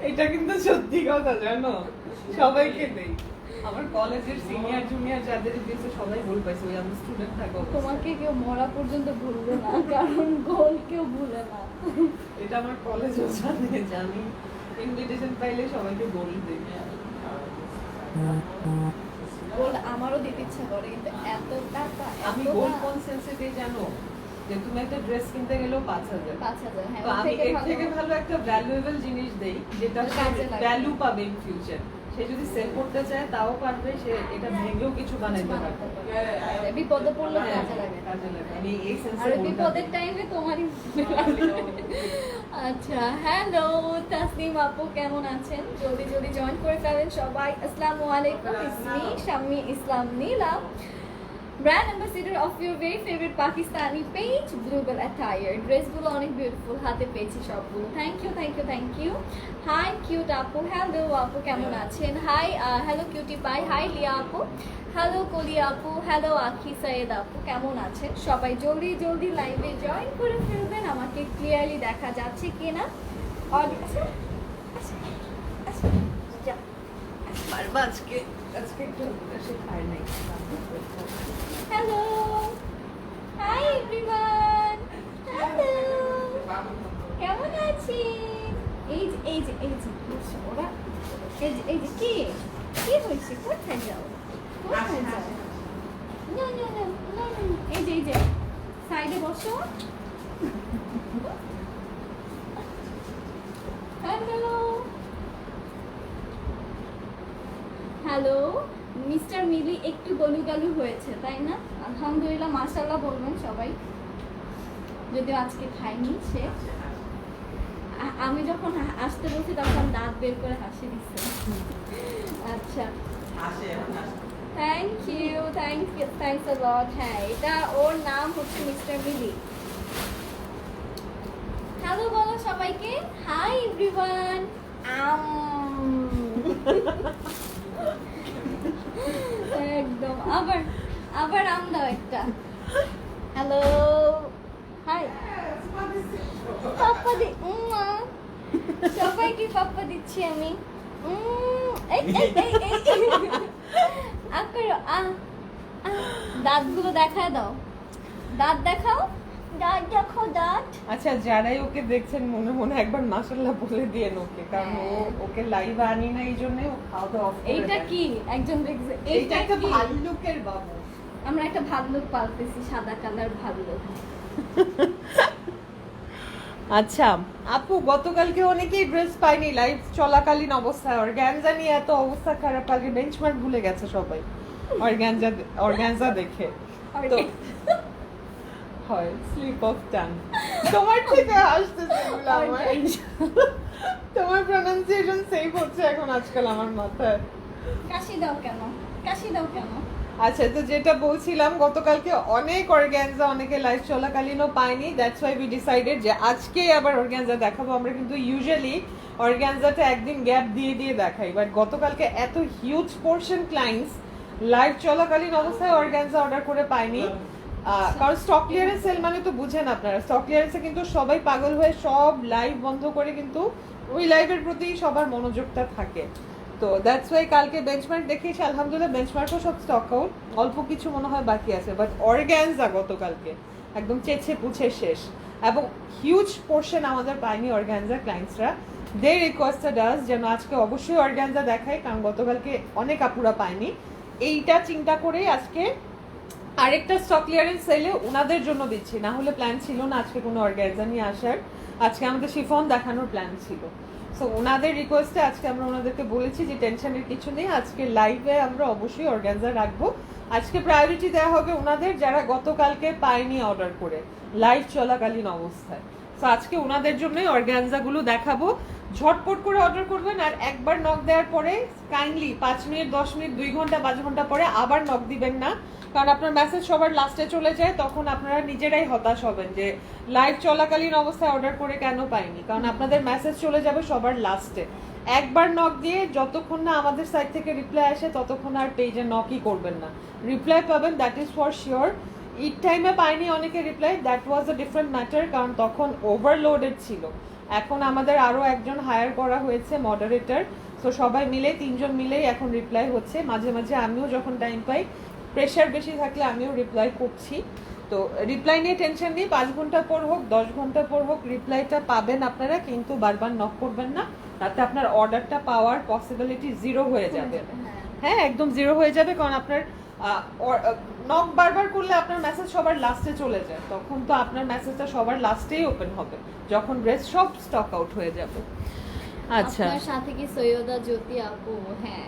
এটা কিন্তু সত্যি কথা, জানো, সবাইকে দেই। আমার কলেজের সিনিয়র জুনিয়র যাদের দিয়েছে সবাই ভুল পাইছে, ওই আমি স্টুডেন্ট থাকা অবস্থায়। তোমাকে কেউ মরা পর্যন্ত ভুলবে না, কারণ গোল কেউ ভুলে না। এটা আমার কলেজও জানে, জানি ইনভিটেশন পাইলে সবাইকে গোল দিই। গোল আমারও দিতে ইচ্ছা করে, কিন্তু এত টাকা, আমি গোল কোন সেন্সে দিই জানো, যে তুমি একটা ড্রেস কিনতে গেলেও 5,000, 5,000, হ্যাঁ, তো আমি এর থেকে ভালো একটা ভ্যালুয়েবল জিনিস দেই যেটা ভ্যালু পাবে ইন ফিউচার। সে যদি সেল করতে চায় তাও পারবে, সে এটা ভেঙেও কিছু বানাইতে পারবে। বিপদে পড়লে কাজে লাগে। আমি এই সেন্সে আর বিপদের টাইমে তোমারই আচ্ছা, হ্যালো তাসনিম আপু, কেমন আছেন? জলদি জলদি জয়েন করে ফেলেন সবাই। আসসালামু আলাইকুম, ইসমি Shammi Islam Nila, brand ambassador of your very favourite Pakistani page Global Attire. ড্রেসগুলো অনেক বিউটিফুল, হাতে পেয়েছি সবগুলো। Thank you, thank you, thank you. Hi cute আপু, হ্যালো আপু, কেমন আছেন? Hi hello cutie pie, hi Lia আপু, হ্যালো কলি আপু, হ্যালো আখি সৈয়দ আপু, কেমন আছেন সবাই? জলদি জলদি লাইভে জয়েন করে ফেলবেন। আমাকে ক্লিয়ারলি দেখা যাচ্ছে কিনা? পারবা আজকে একটু সে খায় নাই। হ্যালো, হাই এভরিওয়ান, হ্যালো, কেমন আছেন? এই যে বসে ওরা, এই যে কি হয়েছে? কোথায় যাও, কোথায় যাও? No no no no no, এই যে সাইডে বসো। হ্যালো হ্যালো, মিস্টার মিলি একটু গলুগালু হয়েছে, তাই না? আলহামদুলিল্লাহ, মাশাআল্লাহ বলবেন সবাই। যদিও আজকে খাইনি সে, আমি যখন আসতে বলছি তখন দাঁত বের করে হাসি দিচ্ছে। আচ্ছা, থ্যাংক ইউ, থ্যাংকস আ লট। হ্যাঁ, এটা ওর নাম হচ্ছে মিস্টার মিলি। হ্যালো বলো সবাইকে, হাই এভরিওয়ান। একদম, আবার আম দাও একটা। হ্যালো, হাই, পাপ্পা দি, সবাইকে পাপ্পা দিচ্ছি আমি। দাঁতগুলো দেখায় দাও, দাঁত দেখাও, দাঁত দেখো, দাঁত। আচ্ছা, যারাই ওকে দেখছেন মনে মনে একবার মাশাআল্লাহ বলে দিয়ে ওকে, কারণ ওকে লাইভ আনি না, এই জন্য ও খাওয়া দাওয়া অফ করে এইটা দেয়। কি একজন দেখছে, এইটা একটা কি? ভাল্লুকের বাবু। আমরা একটা ভাল্লুক পালতেছি, সাদা কালার ভাল্লুক। আচ্ছা আপু, গতকালকে অনেকেই ড্রেস পাইনি লাইভ চলাকালীন অবস্থায়। অর্গানজা নিয়ে এত অবস্থা খারাপ, কালকে বেঞ্চমার্ক ভুলে গেছে সবাই অর্গানজা দেখে। তো হয় স্লিপ অফ টাং। তোমার থেকে আসতেছে এগুলো আমার। তোমার প্রনাউন্সিয়েশন সেভ হচ্ছে এখন আজকাল আমার মাথায়। কাশি দাও কেন, কাশি দাও কেন? আচ্ছা, তো যেটা বলছিলাম, গতকালকে অনেক অর্গানজা অনেকে লাইভ চলাকালীনও পাইনি। দ্যাটস ওয়াই উই ডিসাইডেড যে আজকে আবার অর্গানজা দেখাবো। আমরা কিন্তু ইউজুয়ালি অর্গানজাটা একদিন গ্যাপ দিয়ে দিয়ে দেখাই, বাট গতকালকে এত হিউজ পোর্শন ক্লায়েন্টস লাইভ চলাকালীন অবস্থায় অর্গানজা অর্ডার করে পাইনি। কারণ স্টক ক্লিয়ারেন্স সেল মানে তো বুঝেন আপনারা, স্টক ক্লিয়ারেন্সে কিন্তু সবাই পাগল হয়ে সব লাইভ বন্ধ করে কিন্তু ওই লাইভের প্রতি সবার মনোযোগটা থাকে। তো দ্যাটস ওয়াই কালকে বেঞ্চমার্ক দেখিয়েছি, আলহামদুলিল্লাহ বেঞ্চমার্কও সব স্টক আউট, অল্প কিছু মনে হয় বাকি আছে। বাট অর্গানজা গতকালকে একদম চেছে পুছে শেষ, এবং হিউজ পোর্শন আমাদের পায়নি অর্গানজা ক্লায়েন্টসরা। দে রিকোয়েস্টেড আস যেন আজকে অবশ্যই অর্গানজা দেখাই, কারণ গতকালকে অনেক আপুরা পায়নি। এইটা চিন্তা করেই আজকে আরেকটা স্টক ক্লিয়ারেন্স সেলে ওনাদের জন্য দিচ্ছি, না হলে প্ল্যান ছিল না আজকে কোনো অর্গানজা নিয়ে আসার। আজকে আমাদের শিফন দেখানোর প্ল্যান ছিল। সো ওনাদের রিকোয়েস্টে আজকে আমরা ওনাদেরকে বলেছি যে টেনশনের কিছু নেই, আজকে লাইভে আমরা অবশ্যই অর্গানজা রাখবো। আজকে প্রায়োরিটি দেওয়া হবে ওনাদের যারা গতকালকে পায়নি অর্ডার করে লাইভ চলাকালীন অবস্থায়। সো আজকে ওনাদের জন্যই অর্গানজাগুলো দেখাবো। ঝটপট করে অর্ডার করবেন, আর একবার নক দেওয়ার পরে কাইন্ডলি 5 মিনিট 10 মিনিট 2 ঘন্টা 5 ঘন্টা পরে আবার নক দিবেন না, কারণ আপনার মেসেজ সবার লাস্টে চলে যায়। তখন আপনারা নিজেরাই হতাশ হবেন যে লাইভ চলাকালীন অবস্থায় অর্ডার করে কেন পাইনি, কারণ আপনাদের মেসেজ চলে যাবে সবার লাস্টে। একবার নক দিয়ে যতক্ষণ না আমাদের সাইড থেকে রিপ্লাই আসে ততক্ষণ আর পেজে নকই করবেন না, রিপ্লাই পাবেন, that is for sure. Eid টাইমে পাইনি অনেকে reply, that was a different matter, কারণ তখন ওভারলোডেড ছিল। এখন আমাদের আরো একজন হায়ার করা হয়েছে মডারেটর, তো সবাই মিলে 3জন মিলেই এখন রিপ্লাই হচ্ছে। মাঝে মাঝে আমিও যখন টাইম পাই, প্রেশার বেশি থাকলে আমিও রিপ্লাই করছি। তো রিপ্লাই নিয়ে টেনশন নেই, 5 ঘন্টা পর হোক 10 ঘন্টা পর হোক রিপ্লাইটা পাবেন আপনারা, কিন্তু বারবার নক করবেন না, তাতে আপনার অর্ডারটা পাওয়ার পসিবিলিটি জিরো হয়ে যাবে। হ্যাঁ, একদম জিরো হয়ে যাবে, কারণ আপনার নক বারবার করলে আপনার মেসেজ সবার লাস্টে চলে যায়, তখন তো আপনার মেসেজটা সবার লাস্টেই ওপেন হবে যখন ড্রেস সব স্টক আউট হয়ে যাবে। আচ্ছা, আপনার সাথে কি সৈয়দা জ্যোতি আপু? হ্যাঁ,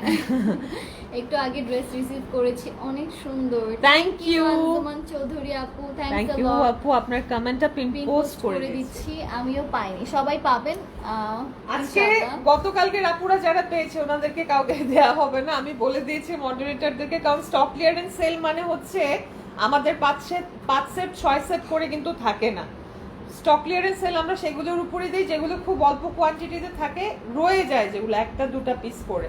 একটু আগে ড্রেস রিসিভ করেছি, অনেক সুন্দর। থ্যাংক ইউ আঞ্জুমান চৌধুরী আপু, thank thanks a you lot. আপু, আপনার কমেন্টটা পিন পোস্ট করে দিচ্ছি। দিচ্ছি, আমিও পাইনি, সবাই পাবেন আজকে ইনশাআল্লাহ। গতকালকে আপুরা যারা পেয়েছে ওনাদেরকে কাউকে দেয়া হবে না, আমি বলে দিয়েছি মডারেটরদেরকে, কারণ স্টক ক্লিয়ারেন্স সেল মানে হচ্ছে আমাদের 5 সেট 6 সেট করে কিন্তু থাকে না। স্টক ক্লিয়ারেন্স সেল আমরা সেগুলোর উপরে দিই যেগুলো খুব অল্প কোয়ান্টিটিতে থাকে, রয়ে যায় যেগুলো 1টা 2টা পিস করে,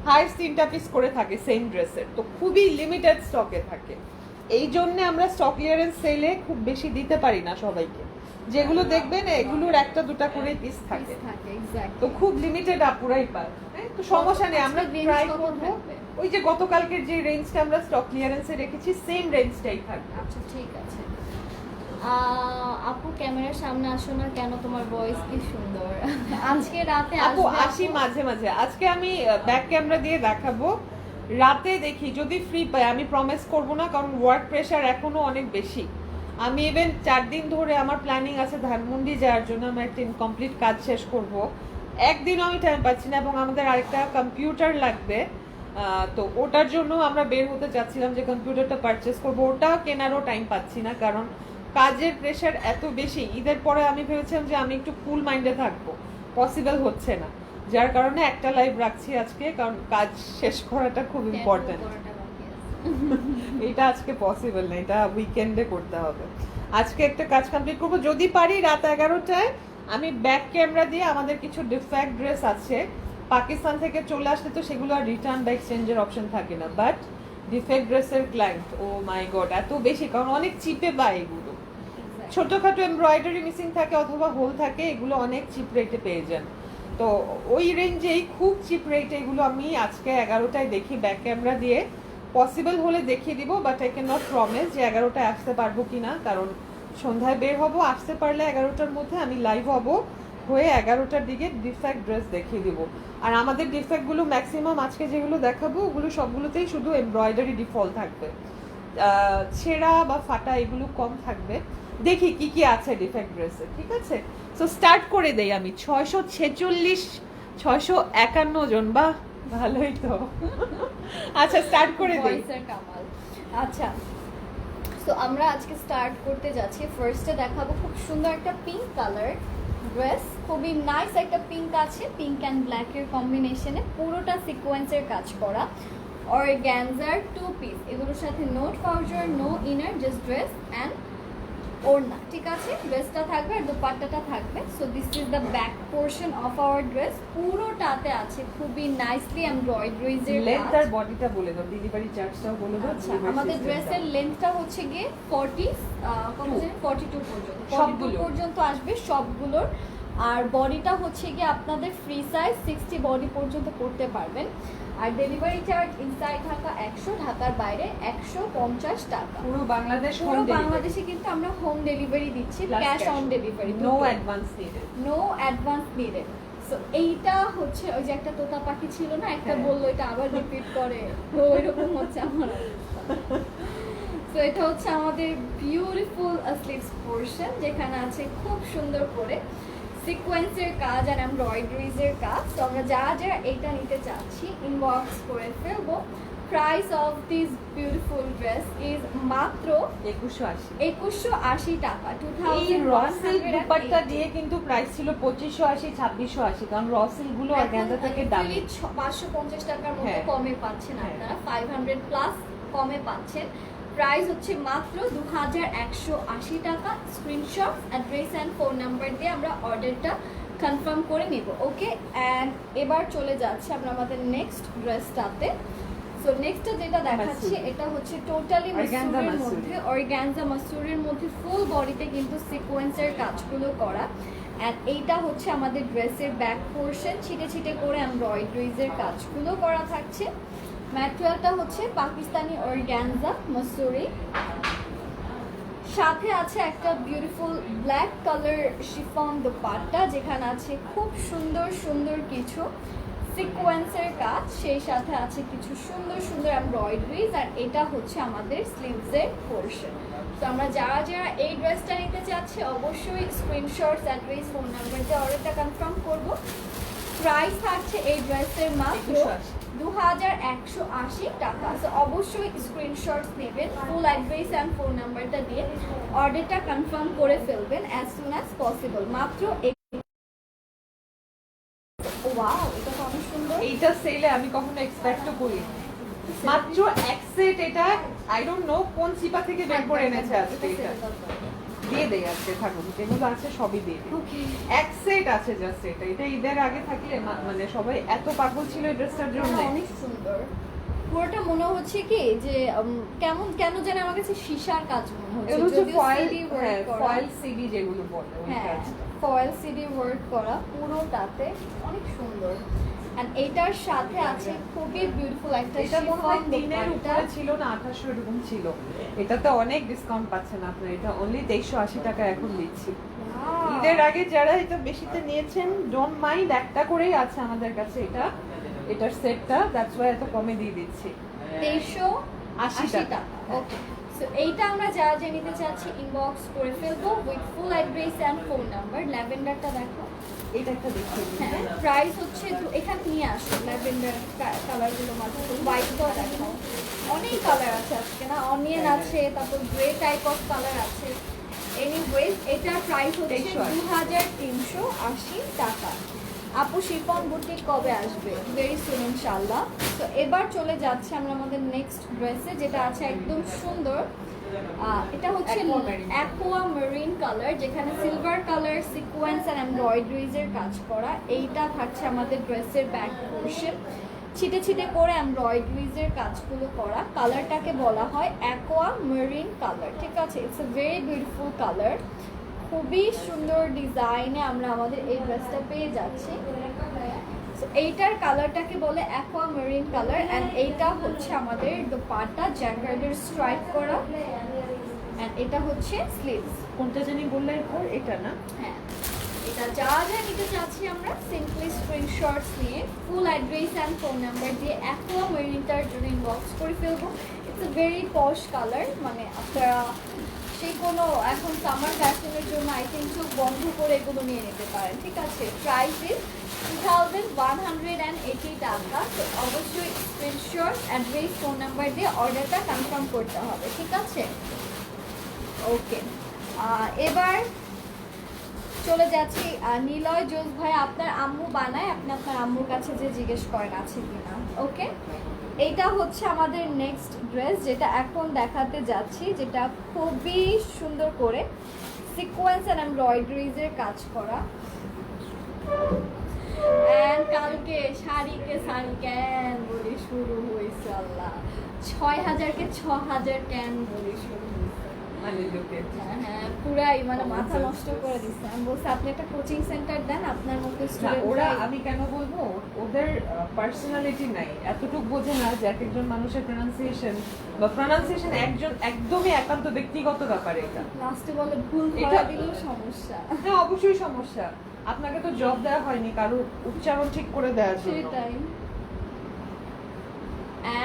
হাইস্ট 3টা পিস করে থাকে সেম ড্রেসের, তো খুবই লিমিটেড স্টকে থাকে। এই জন্য আমরা স্টক ক্লিয়ারেন্স সেলে খুব বেশি দিতে পারি না সবাইকে, যেগুলো দেখবেন এগুলোর 1টা 2টা করে পিস থাকে, তো খুব লিমিটেড আপুরাই পায়। হ্যাঁ, তো সমস্যা নেই, আমরা আজকে range ট্রাই কত করব থাকবে? ওই যে গতকালকের যে রেঞ্জটা আমরা স্টক ক্লিয়ারেন্সে রেখেছি সেম রেঞ্জটাই থাকবে। আচ্ছা, ঠিক আছে। আপু ক্যামেরার সামনে আসো না কেন, তোমার ভয়েস কি সুন্দর। আজকে রাতে আপু আসবে আসি মাঝে মাঝে, আজকে আমি ব্যাক ক্যামেরা দিয়ে দেখাবো, রাতে দেখি যদি ফ্রি পাই, আমি প্রমিস করব না, কারণ ওয়ার্ক প্রেশার এখনো অনেক বেশি। আমি ইভেন 4 দিন ধরে আমার প্ল্যানিং আছে ধানমন্ডি যাওয়ার জন্য, আমার একটা ইনকমপ্লিট কাজ শেষ করব, একদিন আমি টাইম পাচ্ছি না, এবং আমাদের আরেকটা কম্পিউটার লাগবে, তো ওটার জন্য আমরা বের হতে চাচ্ছিলাম যে কম্পিউটারটা পারচেস করব, ওটা কেনারও টাইম পাচ্ছি না, কারণ কাজের প্রেশার এত বেশি। ঈদের পরে আমি ভেবেছিলাম যে আমি একটু কুল মাইন্ডে থাকবো, পসিবল হচ্ছে না, যার কারণে একটা লাইভ রাখছি আজকে, কারণ কাজ শেষ করাটা খুব ইম্পর্টেন্ট। এটা আজকে পসিবল না, এটা উইকেন্ডে করতে হবে। আজকে একটা কাজ কমপ্লিট করবো, যদি পারি রাত 11টায়। আমি ব্যাক ক্যামেরা দিয়ে, আমাদের কিছু ডিফেক্ট ড্রেস আছে পাকিস্তান থেকে চলে আসলে, তো সেগুলো আর রিটার্ন বা এক্সচেঞ্জের অপশন থাকে না, বাট ডিফেক্ট ড্রেসের ক্লায়েন্ট, ও মাই গড এত বেশি, কারণ অনেক চিপে পায় এগুলো, ছোটখাটো এমব্রয়ডারি মিসিং থাকে অথবা হোল থাকে, এগুলো অনেক চিপ রেটে পেয়ে যান। তো ওই রেঞ্জেই খুব চিপ রেটে এগুলো আমি আজকে 11টায় দেখি ব্যাক ক্যামেরা দিয়ে, পসিবল হলে দেখিয়ে দিব, but I can not promise যে 11টায় আসতে পারবো কিনা, কারণ সন্ধ্যায় বের হব, আসতে পারলে 11টার মধ্যে আমি লাইভ হব, হয়ে 11টার দিকে ডিফেক্ট ড্রেস দেখিয়ে দিব। আর আমাদের ডিফেক্টগুলো ম্যাক্সিমাম আজকে যেগুলো দেখাবো ওগুলো সবগুলোতেই শুধু এমব্রয়ডারি ডিফল্ট থাকবে, ছেঁড়া বা ফাটা এগুলো কম থাকবে। দেখি কি কি আছে ডিফেক্ট ড্রেসে, ঠিক আছে? সো স্টার্ট করে দেই আমি। 646 651 জন, বাহ ভালোই তো। আচ্ছা স্টার্ট করে দেই। কামাল। আচ্ছা, তো আমরা আজকে স্টার্ট করতে যাচ্ছি। ফার্স্টে দেখাবো খুব সুন্দর একটা পিঙ্ক কালার ড্রেস, খুবই নাইস একটা পিঙ্ক আছে, পিঙ্ক অ্যান্ড ব্ল্যাকের কম্বিনেশনে, পুরোটা সিকোয়েন্সের কাজ করা, অর্গানজার 2 পিস, এগুলোর সাথে no trouser, no inner, just dress and ওড়না, ঠিক আছে? ড্রেসটা থাকবে আর দুপাট্টাটা থাকবে। So this is the back portion of our dress, পুরোটাতে আছে খুবই নাইসলি এমব্রয়ডারিজের লেন্থ কাজ। আর বডিটা বলে দাও, ডেলিভারি চার্জটাও বলে দাও। আচ্ছা, আমাদের ড্রেসের লেন্থটা হচ্ছে গিয়ে 42 পর্যন্ত, সবগুলো 42 পর্যন্ত আসবে সবগুলোর। আর বডিটা হচ্ছে গিয়ে আপনাদের ফ্রি সাইজ 60 বডি পর্যন্ত করতে পারবেন। আর ডেলিভারি চার্জ ইনসাইড ঢাকা 100, ঢাকার বাইরে 150 টাকা। পুরো বাংলাদেশ পুরো বাংলাদেশে কিন্তু আমরা হোম ডেলিভারি দিচ্ছি, cash on delivery, no advance needed, no advance needed. So এইটা হচ্ছে ওই যে একটা তোতা পাখি ছিল না, একটা বললো এটা আবার রিপিট করে, তো ওইরকম হচ্ছে আমার অবস্থা। তো এটা হচ্ছে আমাদের বিউটিফুল স্লিভস পোর্শন, যেখানে আছে খুব সুন্দর করে সিকোয়েন্সের কাজ আর এমব্রয়ডারিজের কাজ। তো আমরা যা এইটা নিতে চাচ্ছি ইনবক্স করে ফেলবো। Price of this beautiful dress is মাত্র 2180 টাকা। এই রসিল দুপাট্টা দিয়ে কিন্তু প্রাইস ছিল 2580 2680, কারণ রসিল গুলো অর্গানজা থেকে দামি, 550 টাকার মতো হ্যাঁ। কমে পাচ্ছেন আপনারা, 500 প্লাস কমে পাচ্ছেন। প্রাইস হচ্ছে মাত্র 2180 টাকা। Screenshot, address and phone number দিয়ে আমরা অর্ডারটা কনফার্ম করে নিব। ওকে, অ্যান্ড এবার চলে যাচ্ছে আমরা আমাদের নেক্সট ড্রেসটাতে। সো নেক্সটটা যেটা দেখাচ্ছি এটা হচ্ছে টোটালি মাসুরের মধ্যে, অর্গানজা মাসুরের মধ্যে ফুল বডিতে কিন্তু সিকোয়েন্সের কাজগুলো করা। অ্যান্ড এইটা হচ্ছে আমাদের ড্রেসের ব্যাক পোর্শন, ছিটে ছিটে করে এমব্রয়ডারিজের কাজগুলো করা থাকছে। ম্যাটেরিয়ালটা হচ্ছে পাকিস্তানি অর্গ্যানজা মসুরি, সাথে আছে একটা beautiful black colour chiffon dupatta, যেখানে আছে খুব সুন্দর সুন্দর কিছু সিকোয়েন্সের কাজ, সেই সাথে আছে কিছু সুন্দর সুন্দর এমব্রয়ডারিজ, আর এটা হচ্ছে আমাদের স্লিভসের পোর্শন। তো আমরা যারা যারা এই ড্রেসটা নিতে চাচ্ছি অবশ্যই স্ক্রিনশটস, অ্যাড্রেস, ফোন নাম্বার দিয়ে অর্ডারটা কনফার্ম করব। প্রাইস থাকছে এই ড্রেসের মাত্র 2180 টাকা। সো অবশ্যই স্ক্রিনশটস নেবেন, ফুল অ্যাড্রেস অ্যান্ড ফোন নাম্বারটা দিয়ে অর্ডারটা কনফার্ম করে ফেলবেন অ্যাজ সুন অ্যাজ পসিবল। মাত্র ওয়াও, এটা তো অনেক সুন্দর। এইটা সেলে আমি কখনো এক্সপেক্টও করি মাত্র এক সেট। এটা আই ডোন্ট নো কোন সিপা থেকে বের করে এনেছে আজকে। এটা দিয়ে দেই আজকে, থাকুন যেগুলো আছে সবই দিয়ে দিই। ওকে, এক সেট আছে জাস্ট। এটা ঈদের আগে থাকলে মানে সবাই এত পাগল ছিল এই ড্রেসটার জন্য। অনেক সুন্দর। পুরোটা মনে হচ্ছে কি যে কেমন কেন জানি আমার কাছে সীসার কাজ মনে হচ্ছে। এগুলো হচ্ছে যদিও ফয়েল, CD work করা। ফয়েল সিডি যেগুলো বলে ওই হ্যাঁ, কাজটা। ফয়েল সিডি ওয়ার্ক করা পুরোটাতে, অনেক সুন্দর। এন্ড এটার সাথে আছে খুবই বিউটিফুল একটা এটা মনে হয় শিফন দিনের দোপাট্টা। উপরে ছিল না, 2800 এরকম ছিল। এটাতে অনেক ডিসকাউন্ট পাচ্ছেন আপনারা। এটা অনলি 2380 টাকা এখন দিচ্ছি। Wow! ঈদের আগে যারা এটা বেশিতে নিয়েছেন ডোন্ট মাইন্ড, একটা করেই আছে আমাদের কাছে এটার সেটটা, দ্যাটস ওয়াই এত কমে দিয়ে দিচ্ছি। 2380 টাকা। ওকে, সো এইটা আমরা যা যা নিতে চাচ্ছি ইনবক্স করে ফেলবো with full address and phone number. ল্যাভেন্ডারটা দেখো, এটা একটা দেখিয়ে দিই। হ্যাঁ, প্রাইস হচ্ছে এখানে নিয়ে আসো ল্যাভেন্ডার কালারগুলো মাত্র। হোয়াইটটাও দেখো, অনেক কালার আছে আজকে না, অনিয়ন আছে, তারপর গ্রে টাইপ অফ কালার আছে। এনিওয়েজ এটার প্রাইস হচ্ছে 2380 টাকা। আপু শিফন বুটিক কবে আসবে? ভেরি সুন ইনশাআল্লাহ। তো এবার চলে যাচ্ছে আমরা আমাদের নেক্সট ড্রেসে, যেটা আছে একদম সুন্দর। এটা হচ্ছে অ্যাকোয়া মেরিন কালার, যেখানে সিলভার কালার সিকোয়েন্স আর এমব্রয়ডারিজের কাজ করা। এইটা থাকছে আমাদের ড্রেসের ব্যাক পোর্শন, ছিটে ছিটে করে এমব্রয়ডারিজের কাজগুলো করা। কালারটাকে বলা হয় অ্যাকোয়া মেরিন কালার, ঠিক আছে? It's a very beautiful colour, খুবই সুন্দর ডিজাইনে আমরা আমাদের এই ড্রেসটা পেয়ে যাচ্ছি। So, এইটার কালারটাকে বলে অ্যাকোয়া মেরিন কালার, অ্যান্ড এইটা হচ্ছে আমাদের দোপাট্টা জ্যাকার্ডের স্ট্রাইপ করা, অ্যান্ড এটা হচ্ছে স্লিভস। কোনটা জানি বললে এরপর? এটা না? হ্যাঁ, এটা যা যা নিতে চাচ্ছি আমরা সিম্পলি স্ক্রিনশটস নিয়ে ফুল অ্যাড্রেস অ্যান্ড ফোন নাম্বার দিয়ে অ্যাকোয়া মেরিনটার জন্য ইনবক্স করে ফেলবো। It's a very posh colour, মানে আপনারা যে কোনো এখন সামার ফ্যাশনের জন্য আই থিঙ্ক চোখ বন্ধ করে এগুলো নিয়ে নিতে পারেন, ঠিক আছে? প্রাইস ইজ 2180 টাকা। তো অবশ্যই স্ক্রিনশট, অ্যাড্রেস, ফোন নাম্বার দিয়ে অর্ডারটা কনফার্ম করতে হবে, ঠিক আছে? ওকে, এবার চলে যাচ্ছি নিলয় জোস ভাই, আপনার আম্মু বানায়, আপনি আপনার আম্মুর কাছে যে জিজ্ঞেস করেন আছে কিনা। ওকে, এইটা হচ্ছে আমাদের নেক্সট ড্রেস, যেটা এখন দেখাতে যাচ্ছি, যেটা খুবই সুন্দর করে সিকোয়েন্স অ্যান্ড এমব্রয়ডারিজের কাজ করা। অ্যান্ড কালকে শাড়িকে শাড়ি ক্যান বলে শুরু হয়েছে, আল্লাহ 6000কে 6000 ক্যান বলে শুরু হয়েছে। মানে লোকে হ্যাঁ, পুরাই মানে মাথা নষ্ট করে দিচ্ছে। আমি বলছি আপনি একটা কোচিং সেন্টার দেন, আপনার মতো না, স্টুডেন্ট। ওরা আমি কেন বলবো, ওদের পার্সোনালিটি নাই, এতটুকু বোঝে না যে এক একজন মানুষের প্রনাউন্সিয়েশন একজন একদমই একান্ত ব্যক্তিগত ব্যাপার। এটা লাস্টে বলে ভুল এটা- করে দিলেও সমস্যা। হ্যাঁ, অবশ্যই সমস্যা। আপনাকে তো জব দেওয়া হয়নি কারো উচ্চারণ ঠিক করে দেওয়ার জন্য। সেটাই।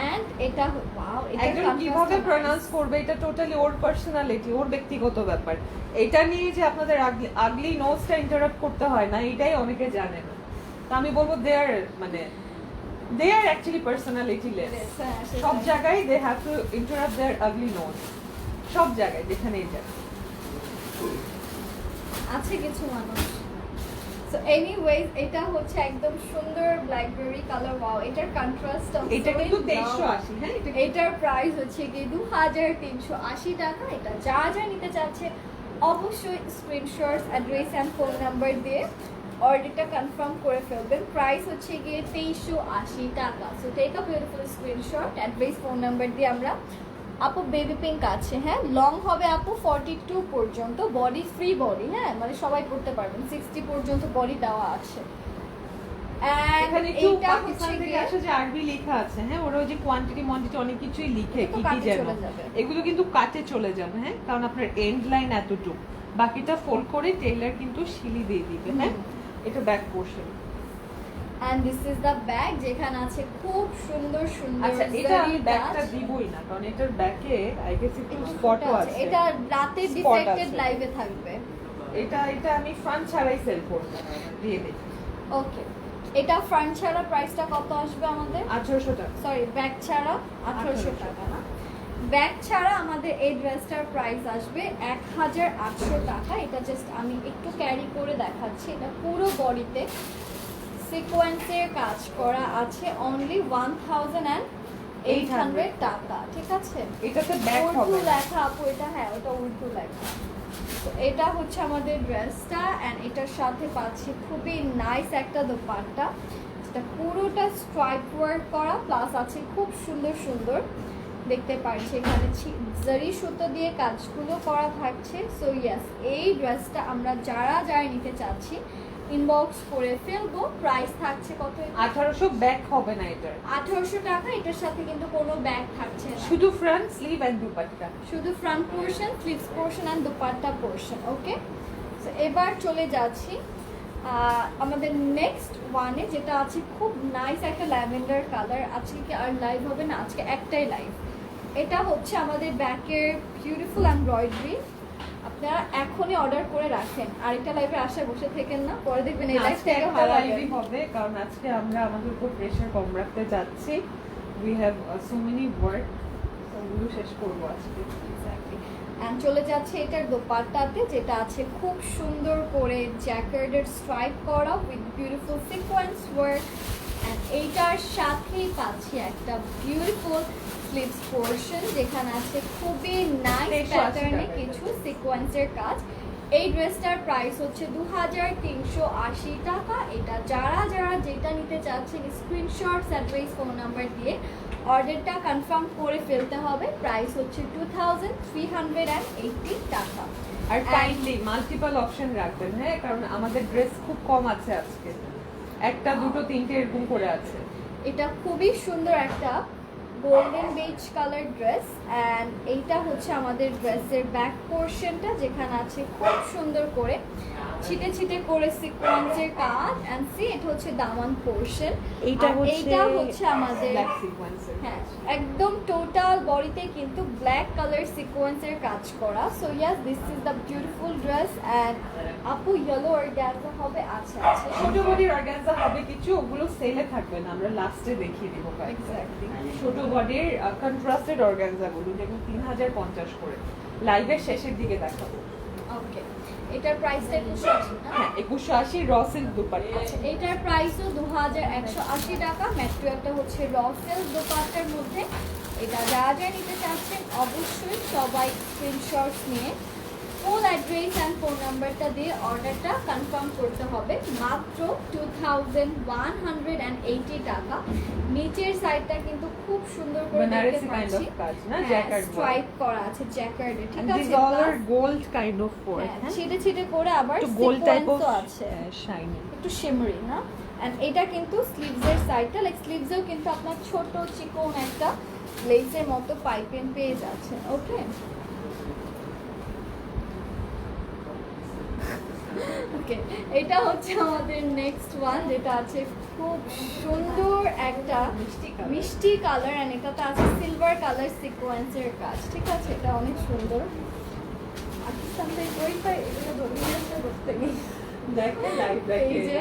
এন্ড এটা ওয়াও, এটা একজন কিভাবে প্রনাউন্স করবে এটা টোটালি ওর পার্সোনালিটি, ওর ব্যক্তিগত ব্যাপার। এটা নিয়ে যে আপনাদের আগলি নোজটা ইন্টারাপ্ট করতে হয় না, এটাই অনেকে জানে না। তো আমি বলবো they are actually personality less. সব জায়গায় they have to interrupt their ugly nose, সব জায়গায় যেখানেই যাক। আছে কিছু মানুষ। সো এনিওয়েজ এটা হচ্ছে একদম সুন্দর ব্ল্যাকবেরি কালার। ওয়াও, এটার কন্ট্রাস্ট এটা কিন্তু 2380। হ্যাঁ, এটার প্রাইস হচ্ছে কি 2380 টাকা। এটা যা যা নিতে চাচ্ছে অবশ্যই screenshots, address and phone number দিয়ে অর্ডারটা কনফার্ম করে ফেলবেন। প্রাইস হচ্ছে গিয়ে 2380 টাকা। So take a beautiful screenshot, address, phone number দিয়ে আমরা আপু বেবি পিঙ্ক আছে, হ্যাঁ লং হবে আপু 42 পর্যন্ত, বডি ফ্রি বডি, হ্যাঁ মানে সবাই পড়তে পারবেন, 60 পর্যন্ত বডি দেওয়া আছে। এখানে একটু পাকিস্তান থেকে আসে যে আরবি লেখা আছে, হ্যাঁ ওরা ওই যে কোয়ান্টিটি মন্টিটি অনেক কিছুই লিখে, কি কি যেন এগুলো কিন্তু কাটে চলে যাবে, হ্যাঁ কারণ আপনার এন্ড লাইন এতটুকু, বাকিটা ফোল্ড করে টেইলার কিন্তু সিলি দিয়ে দিবে, হ্যাঁ এটা back portion. And this is the bag, যেখানে আছে খুব সুন্দর সুন্দর। আচ্ছা এটা আমি ব্যাগটা দিবই না কারণ এটার ব্যাকে আই গেস একটু স্পটও আছে, এটা রাতে ডিফেক্টেড লাইভে থাকবে। এটা আমি ফ্রন্ট ছাড়াই সেল করব, দিয়ে দেই। ওকে, এটা ফ্রন্ট ছাড়া প্রাইসটা কত আসবে আমাদের? 1800 টাকা। সরি ব্যাগ ছাড়া 1800 টাকা না, ব্যাগ ছাড়া আমাদের এই ড্রেসটার প্রাইস আসবে 1800 টাকা। এটা জাস্ট আমি একটু ক্যারি করে দেখাচ্ছি। এটা পুরো বডিতে সিকোয়েন্সের কাজ করা আছে, অনলি 1800 টাকা, ঠিক আছে? এটাতে ব্যাগ হবে উর্দু লেখা আপু, এটা হ্যাঁ ওটা উর্দু লেখা। তো এটা হচ্ছে আমাদের ড্রেসটা, অ্যান্ড এটার সাথে পাচ্ছি খুবই নাইস একটা দোপাট্টা, যেটা পুরোটা স্ট্রাইপ ওয়ার্ক করা, প্লাস আছে খুব সুন্দর সুন্দর দেখতে পাচ্ছি এখানে জারি সুতো দিয়ে কাজগুলো করা থাকছে। সো ইয়েস, এই ড্রেসটা আমরা যারা যারা নিতে চাচ্ছি ইনবক্স করে ফেলবো। প্রাইস থাকছে কত? 1800, ব্যাগ হবে না এটার। 1800 টাকা। এটার সাথে কিন্তু কোনো ব্যাগ থাকছে না, শুধু ফ্রন্ট স্লিভ এন্ড দুপাট্টা, শুধু front portion, sleeves portion and dupatta portion. Okay, so এবার চলে যাচ্ছি আমাদের নেক্সট ওয়ানে, যেটা আছে খুব নাইস একটা ল্যাভেন্ডার কালার। আজকে কি আর লাইভ হবে না? আজকে একটাই লাইভ। এটা হচ্ছে আমাদের ব্যাকের বিউটিফুল এমব্রয়ডারি। আপনারা এখনই অর্ডার করে রাখেন, আরেকটা লাইভে আশায় বসে থাকেন না, পরে দেখবেন এই লাইভ থেকে একটা লাইভই হবে, কারণ আজকে আমরা আমাদের উপর প্রেসার কম রাখতে যাচ্ছি। We have so many work, ওগুলো শেষ করবো আজকে। এন্ড চলে যাচ্ছে এটার দোপাট্টাতে, যেটা আছে খুব সুন্দর করে জ্যাকার্ডের স্ট্রাইপ করা with beautiful sequence work, and এইটার সাথেই পাচ্ছি একটা বিউটিফুল স্লিভস পোর্শন, যেখানে আছে খুবই নাইস প্যাটার্নে কিছু সিকোয়েন্সের কাজ। এই ড্রেসটার প্রাইস হচ্ছে 2380 টাকা। এটা যারা যারা যেটা নিতে চাচ্ছেন স্ক্রিনশট, অ্যাড্রেস, ফোন নাম্বার দিয়ে অর্ডারটা কনফার্ম করে ফেলতে হবে। প্রাইস হচ্ছে 2380 টাকা। আর কাইন্ডলি মাল্টিপল অপশন রাখবেন, হ্যাঁ কারণ আমাদের ড্রেস খুব কম আছে আজকে, একটা দুটো তিনটে এরকম করে আছে। এটা খুবই সুন্দর একটা golden beige colour dress, and এইটা হচ্ছে আমাদের ড্রেসের ব্যাক পোর্শনটা, যেখানে আছে খুব সুন্দর করে ছিটে ছিটে করে সিকোয়েন্সের কাজ, এন্ড সি এটা হচ্ছে দামান পোর্শন। এইটা হচ্ছে আমাদের ব্ল্যাক সিকোয়েন্সের, হ্যাঁ একদম টোটাল বডিতে কিন্তু ব্ল্যাক কালার সিকোয়েন্সের কাজ করা। So yes, this is the beautiful dress. And আপু ইয়েলো অর্গানজা হবে? আচ্ছা আচ্ছা, ছোট বডির অর্গানজা হবে কিছু, ওগুলো সেলে থাকবে না, আমরা লাস্টে দেখিয়ে দিব। এক্স্যাক্টলি, ছোট বডির কন্ট্রাস্টেড অর্গানজা গুলো যেগুলো 3050 করে লাইভের শেষের দিকে দেখাবো। ওকে, এটার প্রাইসটা 2180 না? হ্যাঁ 2180 র সিল্ক দুপাট্টা। আচ্ছা, এটার প্রাইসও 2180 টাকা। ম্যাটেরিয়ালটা হচ্ছে র সিল্ক দোপাট্টার মধ্যে। এটা যারা যারা নিতে চাচ্ছেন অবশ্যই সবাই স্ক্রিনশটস নিয়ে ফুল অ্যাড্রেস অ্যান্ড ফোন নাম্বারটা দিয়ে অর্ডারটা কনফার্ম করতে হবে। মাত্র 2180 টাকা। নিচের সাইডটা কিন্তু খুব সুন্দর করে দেখতে পাচ্ছি, স্ট্রাইপ করা আছে জ্যাকার্ডে, ঠিক আছে? Designer gold kind of work, ছিটে ছিটে করে আবার গোল্ড টাইপ অফ সিকোয়েন্সও আছে, শাইনি, একটু শিমরি না? এন্ড এটা কিন্তু স্লিভসের সাইডটা, লাইক স্লিভসেও কিন্তু আপনার ছোট চিকন একটা লেসের মতো পাইপিং পেয়ে যাচ্ছে। ওকে, ওকে, এটা হচ্ছে আমাদের নেক্সট ওয়ান, যেটা আছে খুব সুন্দর একটা মিষ্টি কালার, এন্ড এটাতে আছে সিলভার কালার সিকোয়েন্সের কাজ, ঠিক আছে? এটা অনেক সুন্দর। পাকিস্তান থেকে কই পাই এগুলো ধরে করতে নেই, দেখো লাইভ এই যে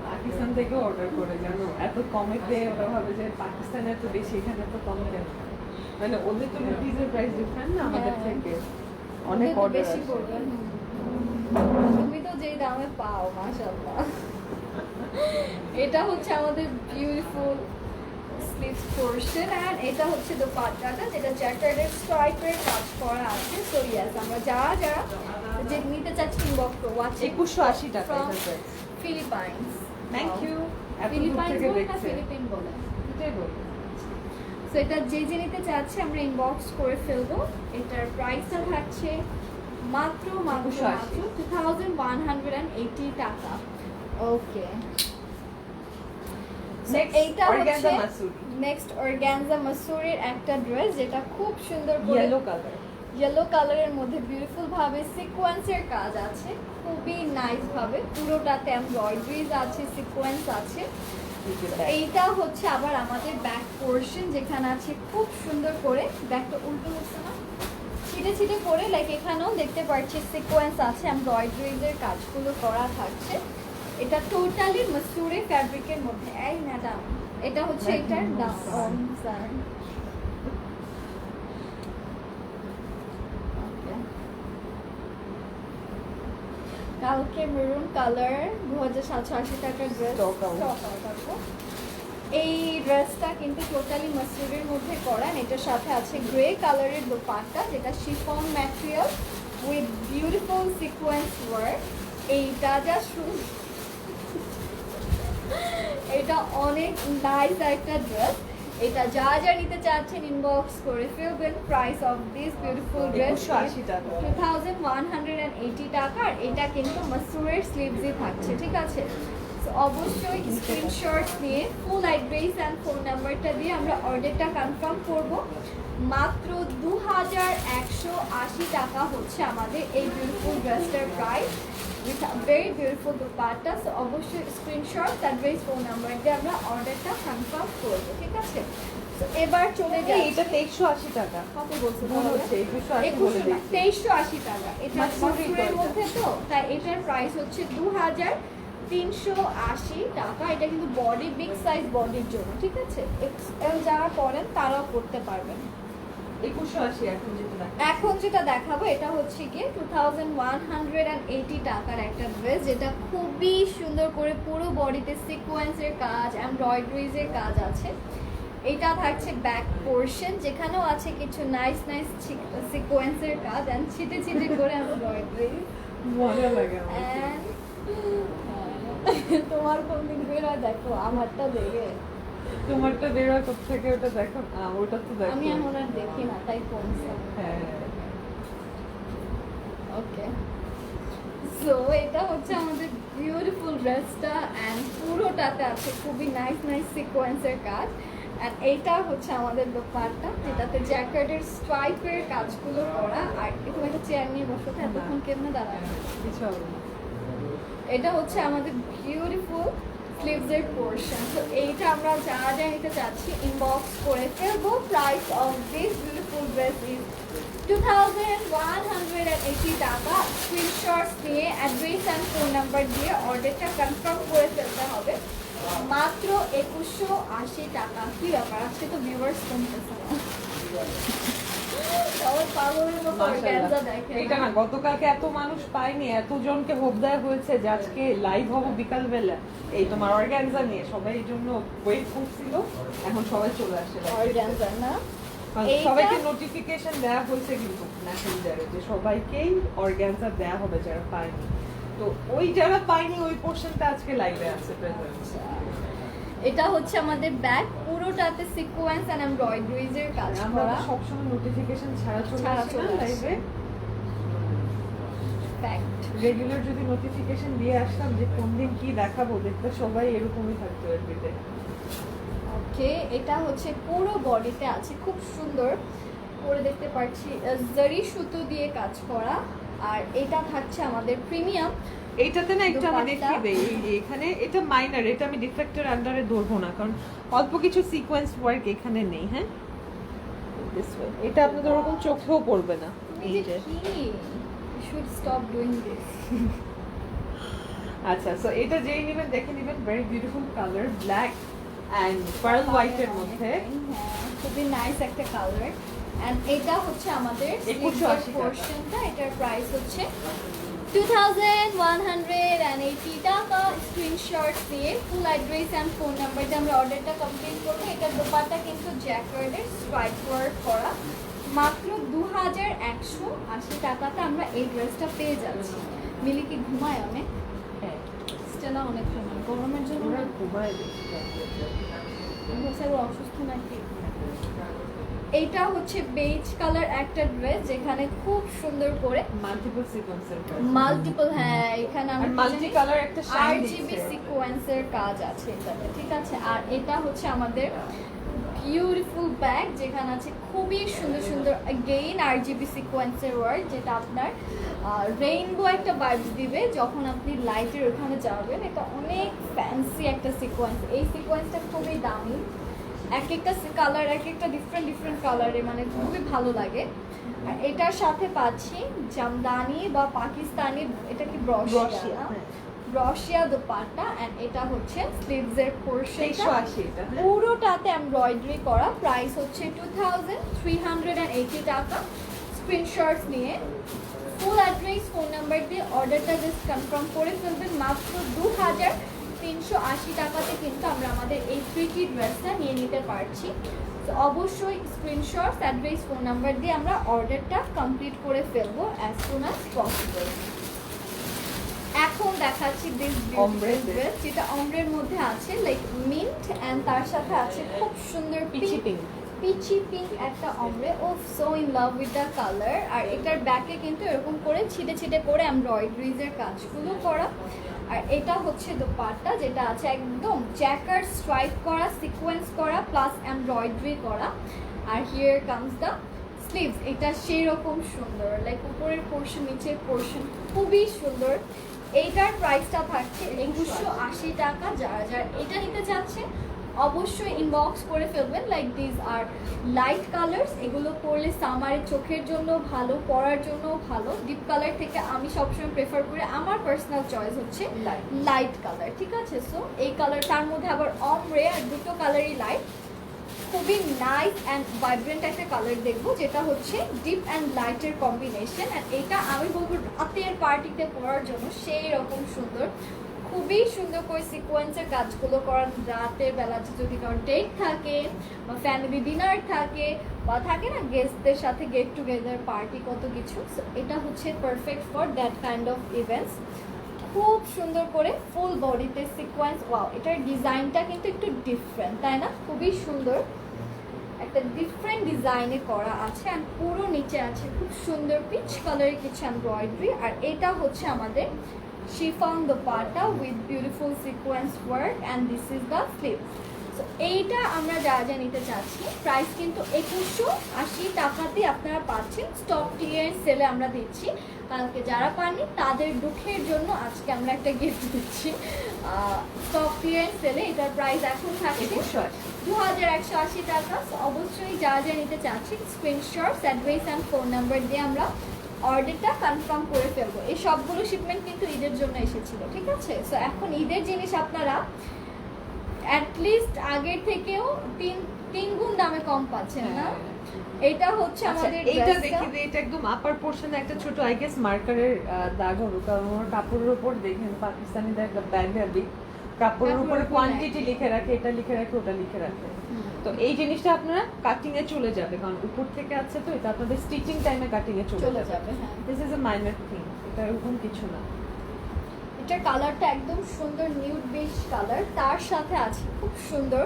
পাকিস্তান থেকে অর্ডার করে, জানো এত কমেতে ওরা ভাবে যে পাকিস্তানে এত বেশি, এখানে এত কম কেন, মানে ওদের তো রুপিজের প্রাইস ডিফারেন্ট না আমাদের থেকে, অনেক অর্ডার বেশি আসে। পড়বে। তুমি তো যেই দামে পাও মাশাআল্লাহ। এটা হচ্ছে আমাদের বিউটিফুল স্লিভস পোর্শন, এন্ড এটা হচ্ছে দোপাট্টাটা, যেটা জ্যাকার্ডের স্ট্রাইপের কাজ করা আছে। সো ইয়েস, আমরা যারা যারা যে নিতে চাচ্ছি ইনবক্স করো। 2180 টাকা এটার ফিলিপাইন্স। Thank you. ফিলিপাইন্স বলে না ফিলিপিন বলে? এটাই বলবো। সো এটা যে যে নিতে চাচ্ছে আমরা ইনবক্স করে ফেলবো। এটার প্রাইসটা থাকছে মাত্র মাত্র 2180 টাকা। ওকে, এইটা হচ্ছে নেক্সট অর্গানজা মাসুরির একটা ড্রেস, যেটা খুব সুন্দর করে ইয়েলো কালারের মধ্যে বিউটিফুল ভাবে সিকোয়েন্সের কাজ আছে, খুবই নাইস ভাবে পুরোটাতে এমব্রয়ডারিজ আছে, সিকোয়েন্স আছে। এইটা হচ্ছে আবার আমাদের ব্যাক পোর্শন, যেখানে আছে খুব সুন্দর করে, ব্যাকটা উল্টো হচ্ছে না, ছিটে ছিটে করে, লাইক এখানেও দেখতে পাচ্ছি সিকোয়েন্স আছে, এমব্রয়ডারিজের কাজগুলো করা থাকছে। এটা টোটালি মাসুরি ফ্যাব্রিকের মধ্যে। এই ম্যাডাম, এটা হচ্ছে এটার দাম স্যার। কালকে মেরুন কালার 2780 টাকার ড্রেস। এই ড্রেসটা কিন্তু টোটালি মাসুরির মধ্যে করা। এটার সাথে আছে গ্রে কালারের দোপাট্টা, যেটা chiffon material with beautiful sequence work. এইটা জাস্ট এটা অনেক নাইস একটা ড্রেস। এটা যা যা নিতে চাচ্ছেন ইনবক্স করে ফেলবেন। Price of this beautiful dress 2180 টাকা। আর এটা কিন্তু মাসুরের স্লিভসই থাকছে, ঠিক আছে? সো অবশ্যই স্ক্রিনশট নিয়ে ফুল অ্যাড্রেস অ্যান্ড ফোন নাম্বারটা দিয়ে আমরা অর্ডারটা কনফার্ম করব। মাত্র 2180 টাকা হচ্ছে আমাদের এই বিউটিফুল ড্রেসটার price with a very beautiful dupatta. So অবশ্যই স্ক্রিনশট, অ্যাড্রেস, ফোন নাম্বার দিয়ে আমরা অর্ডারটা কনফার্ম করব, ঠিক আছে? তো এবার চলে যাই। এটা 2380 টাকা কত বলছো? মনে হচ্ছে 2180 বলে দিচ্ছি। 2380 টাকা। এটা মাসুরের মধ্যে তো, তাই এটার প্রাইস হচ্ছে 2380 টাকা। এটা কিন্তু বডি বিগ সাইজ বডির জন্য, ঠিক আছে? এক্সএল যারা পরেন তারাও করতে পারবেন। 2180 এখন যেটা দেখাবো এটা হচ্ছে গিয়ে 2180 টাকার একটা ড্রেস, যেটা খুবই সুন্দর করে পুরো বডিতে সিকোয়েন্সের কাজ, এমব্রয়ডারিজের কাজ আছে। এটা থাকছে ব্যাক পোর্শন, যেখানেও আছে কিছু নাইস নাইস সিকোয়েন্সের কাজ এন্ড ছিটে ছিটে করে এমব্রয়ডারি। মজা লাগে তোমার কোন দিন বের হয় দেখো, আমারটা দেখে। তোমারটা বের হয় কোথা থেকে ওটা দেখো, ওটা তো দেখো। আমি এখন আর দেখি না, তাই কমছে। হ্যাঁ, ওকে, সো এটা হচ্ছে আমাদের বিউটিফুল ড্রেসটা এন্ড পুরোটাতে আছে খুবই নাইস নাইস সিকোয়েন্সের কাজ। এন্ড এইটা হচ্ছে আমাদের দোপাট্টা, যেটাতে জ্যাকেটের স্ট্রাইপের কাজগুলো করা। আর এরকম একটা চেয়ার নিয়ে বসো তো, এতক্ষণ কেমনে দাঁড়ানো? কিছু হবে না। এটা হচ্ছে আমাদের বিউটিফুল স্লিভসের পোর্শন। তো এইটা আমরা যা যা নিতে চাচ্ছি ইনবক্স করে ফেলবো। Price of this beautiful dress is 2180 টাকা। স্ক্রিনশটস দিয়ে অ্যাড্রেস অ্যান্ড ফোন নাম্বার দিয়ে অর্ডারটা কনফার্ম করে ফেলতে হবে। মাত্র 2180 টাকা। কি ব্যাপার, আজকে তো ভিউয়ার্স কমতেছে না, সবাই পাগলের মতো অর্গানজা দেখে। এটা না, গতকালকে এত মানুষ পাইনি, এতজনকে হোপ দেওয়া হয়েছে যে আজকে লাইভ হবো বিকাল বেলা এই তোমার অর্গানজা নিয়ে, সবাই এই জন্য ওয়েট করছিল। এখন সবাই চলে আসছে অর্গানজা না, সবাইকে নোটিফিকেশন দেওয়া হয়েছে কিন্তু মেসেঞ্জারে যে সবাইকেই অর্গানজা দেওয়া হবে যারা পায়নি। তো ওই যারা পায়নি ওই পোরশনটা আজকে লাইভে আছে প্রেজেন্ট। এটা হচ্ছে আমাদের ব্যাক, পুরোটাতে সিকোয়েন্স এন্ড এমব্রয়ডারিজ এর কাজ আমরা করা। সব সময় নোটিফিকেশন ছাড়া চলে লাইভে। ফ্যাক্ট, রেগুলার যদি নোটিফিকেশন দিয়ে আসতাম যে কোন দিন কি দেখাবো, দেখতে সবাই এরকমই থাকতো এভরিডে। ওকে, এটা হচ্ছে পুরো বডিতে আছে খুব সুন্দর করে, দেখতে পাচ্ছি জরি সুতো দিয়ে কাজ করা। আর এটা থাকছে আমাদের প্রিমিয়াম। এইটাতে না একটু আমি দেখিয়ে দেই, এই যে এখানে এটা মাইনার, এটা আমি ডিফেক্টের আন্ডারে ধরবো না কারণ অল্প কিছু সিকোয়েন্স ওয়ার্ক এখানে নেই। হ্যাঁ, দিস ওয়ে এটা আপনাদের ওরকম চোখেও পড়বে না। এই যে শুড স্টপ ডুইং দিস। আচ্ছা, সো এটা যেই নেবেন দেখে নেবেন, very beautiful colour, black and pearl হোয়াইটের মধ্যে। হ্যাঁ, খুবই নাইস একটা কালার। এন্ড এটা হচ্ছে আমাদের 2180 পোরশনটা। এটার প্রাইস হচ্ছে 2180 টাকা। স্ক্রিনশট দিয়ে full address and phone number দিয়ে আমরা অর্ডারটা কমপ্লিট করবো। এটার দোপাট্টা কিন্তু জ্যাকার্ডের স্ট্রাইপ ওয়ার্ক করা। মাত্র 2180 টাকাতে আমরা এই ড্রেসটা পেয়ে যাচ্ছি। মিলি কি ঘুমায় অনেক? হ্যাঁ, স্টেলা অনেক ঘুমায়, গরমের জন্য ওরা ঘুমায় বেশি। বলছে ও অসুস্থ নাকি? এইটা হচ্ছে বেজ কালার একটা ড্রেস, যেখানে খুব সুন্দর করে মাল্টিপল সিকোয়েন্সের কাজ, মাল্টিপল, হ্যাঁ এখানে আর আমি মাল্টি কালার একটা শাইন RGB দিচ্ছে। সিকোয়েন্সের কাজ আছে এটাতে, ঠিক আছে। আর এটা হচ্ছে আমাদের বিউটিফুল ব্যাগ, যেখানে আছে খুবই সুন্দর সুন্দর अगेन RGB সিকোয়েন্সের ওয়ার্ক, যেটা আপনার রেইনবো একটা ভাইবস দিবে যখন আপনি লাইটের ওখানে যাবেন। এটা অনেক ফ্যান্সি একটা সিকোয়েন্স, এই সিকোয়েন্সটা খুবই দামি, এক একটা কালার এক একটা ডিফারেন্ট কালারে, মানে খুবই ভালো লাগে। আর এটার সাথে পাচ্ছি জামদানি বা পাকিস্তানি, এটা কি ব্রশিয়া, ব্রশিয়া দোপাট্টা, এন্ড এটা হচ্ছে স্লিভসের পোরশনটা 180 এটা, হ্যাঁ। পুরোটাতে এমব্রয়ডারি করা। প্রাইস হচ্ছে 2380 টাকা। স্ক্রিনশটস নিয়ে ফুল অ্যাড্রেস, ফোন নাম্বার দিয়ে অর্ডারটা জাস্ট কনফার্ম করে ফেলবেন। মাত্র 2380 টাকাতে কিন্তু আমরা আমাদের এই 3T ড্রেসটা নিয়ে নিতে পারছি। তো অবশ্যই স্ক্রিনশটস, অ্যাড্রেস, ফোন নাম্বার দিয়ে আমরা অর্ডারটা কমপ্লিট করে ফেলবো অ্যাজ সুন অ্যাজ পসিবল। এখন দেখাচ্ছি দিস Ombre ড্রেস, যেটা অমব্রের মধ্যে আছে লাইক মিন্ট, এন্ড তার সাথে আছে খুব সুন্দর পিচি পিঙ্ক, পিচি পিঙ্ক একটা ombre. Oh so in love with the colour. আর এটার ব্যাকে কিন্তু এরকম করে ছিটে ছিটে করে এমব্রয়ডারিজের কাজগুলো করা। আর এটা হচ্ছে দোপাট্টা, যেটা আছে একদম জ্যাকার স্ট্রাইপ করা, সিকোয়েন্স করা প্লাস এমব্রয়ডারি করা। আর হিয়ার কামস দ্য স্লিভস, এটা সেই রকম সুন্দর, লাইক উপরের পোর্শন নিচের পোর্শন খুবই সুন্দর। এইটার প্রাইসটা থাকছে 2180 টাকা। যারা যারা এটা নিতে চাচ্ছেন অবশ্যই ইনবক্স করে ফেলবেন। লাইক দিস আর লাইট কালার্স, এগুলো পরলে সামারে চোখের জন্য ভালো, পরার জন্য ভালো। ডিপ কালার থেকে আমি সবসময় প্রেফার করি, আমার পার্সোনাল চয়েস হচ্ছে লাইট কালার, ঠিক আছে। সো এই কালার, তার মধ্যে আবার অমরে, আর দুটো কালারই লাইট, খুবই নাইস অ্যান্ড ভাইব্রেন্ট একটা কালার দেখবো, যেটা হচ্ছে ডিপ অ্যান্ড লাইটের কম্বিনেশন। অ্যান্ড এটা আমি বলবো রাতের পার্টিতে পরার জন্য সেই রকম সুন্দর, খুবই সুন্দর করে সিকোয়েন্সের কাজগুলো করার। রাতের বেলাতে যদি কারণ ডেট থাকে বা ফ্যামিলি ডিনার থাকে বা থাকে না গেস্টদের সাথে গেট টুগেদার পার্টি, কত কিছু, সো এটা হচ্ছে perfect for that kind of events. খুব সুন্দর করে ফুল বডিতে সিকোয়েন্স, ওয়াও এটার ডিজাইনটা কিন্তু একটু ডিফারেন্ট, তাই না? খুবই সুন্দর একটা ডিফারেন্ট ডিজাইনে করা আছে। অ্যান্ড পুরো নিচে আছে খুব সুন্দর পিচ কালারের কিছু এমব্রয়ডারি। আর এটা হচ্ছে আমাদের chiffon dupatta with beautiful sequence work, and this is the sleeve. So এইটা আমরা যা যা নিতে চাচ্ছি, প্রাইস কিন্তু 2180 টাকাতেই আপনারা পাচ্ছেন। স্টক ক্লিয়ারেন্স সেলে আমরা দিচ্ছি, কালকে যারা পাননি তাদের দুঃখের জন্য আজকে আমরা একটা গিফট দিচ্ছি। স্টক ক্লিয়ারেন্স সেলে এটার প্রাইস এখন থাকে 2180 টাকা। So অবশ্যই যারা যা নিতে চাচ্ছি screenshot, address and phone number দিয়ে আমরা অর্ডারটা কনফার্ম করে ফেলবো। এই সবগুলো শিপমেন্ট কিন্তু ঈদের জন্য এসেছিল, ঠিক আছে। সো এখন ঈদের জিনিস আপনারা অ্যাটলিস্ট আগের থেকেও তিন গুণ দামে কম পাচ্ছেন না। এটা হচ্ছে আমাদের এইটা দেখি যে এটা একদম আপার পোরশনে একটা ছোট আই গেস মার্কারের দাগ হবে, কারণ ওর কাপড়ের উপর দেখেন পাকিস্তানিদের একটা ব্যাগ হবে, কাপড়ের উপরে কোয়ান্টিটি লিখে রাখে, এটা লিখে রাখে, ওটা লিখে রাখে। তো এই জিনিসটা আপনারা কাটিং এ চলে যাবে, কারণ উপর থেকে আছে তো, এটা আপনাদের স্টিচিং টাইমে কাটিং এ চলে যাবে। হ্যাঁ, this is a minor thing, এটা এরকম কিছু না। এটার কালারটা একদম সুন্দর নিউড বেজ কালার, তার সাথে আছে খুব সুন্দর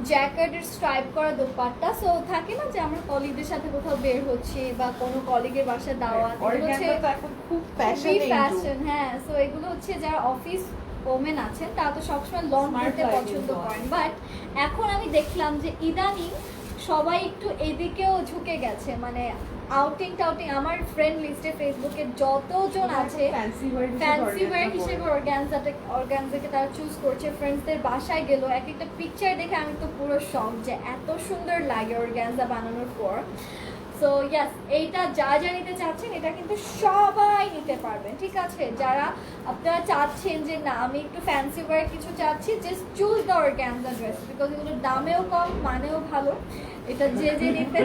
জ্যাকেটের স্ট্রাইপ করা দোপাট্টা। সো থাকে না যে আমরা কলিগদের সাথে কোথাও বের হচ্ছি বা কোনো কলিগের বাসায় দাওয়াত, অর্গানজা তো এখন খুব ফ্যাশন, হ্যাঁ। সো এগুলো হচ্ছে যারা অফিস ওমেন আছেন তারা তো সবসময় লং করতে পছন্দ করেন, বাট এখন আমি দেখলাম যে ইদানিং সবাই একটু এদিকেও ঝুঁকে গেছে, মানে আউটিং টাউটিং। আমার ফ্রেন্ড লিস্টে ফেসবুকে যতজন আছে ফ্যান্সি ওয়্যার হিসেবে অর্গানজাকে তারা চুজ করছে। ফ্রেন্ডসদের বাসায় গেল, এক একটা পিকচার দেখে আমি তো পুরো শক যে এত সুন্দর লাগে অর্গানজা বানানোর পর। সো ইয়াস, এইটা যা যা নিতে চাচ্ছেন এটা কিন্তু সবাই নিতে পারবেন, ঠিক আছে। যারা আপনারা চাচ্ছেন যে না আমি একটু ফ্যান্সি ওয়্যার কিছু চাচ্ছি, just choose the organza dress, because এগুলোর দামেও কম, মানেও ভালো। এটা যে যে নিতে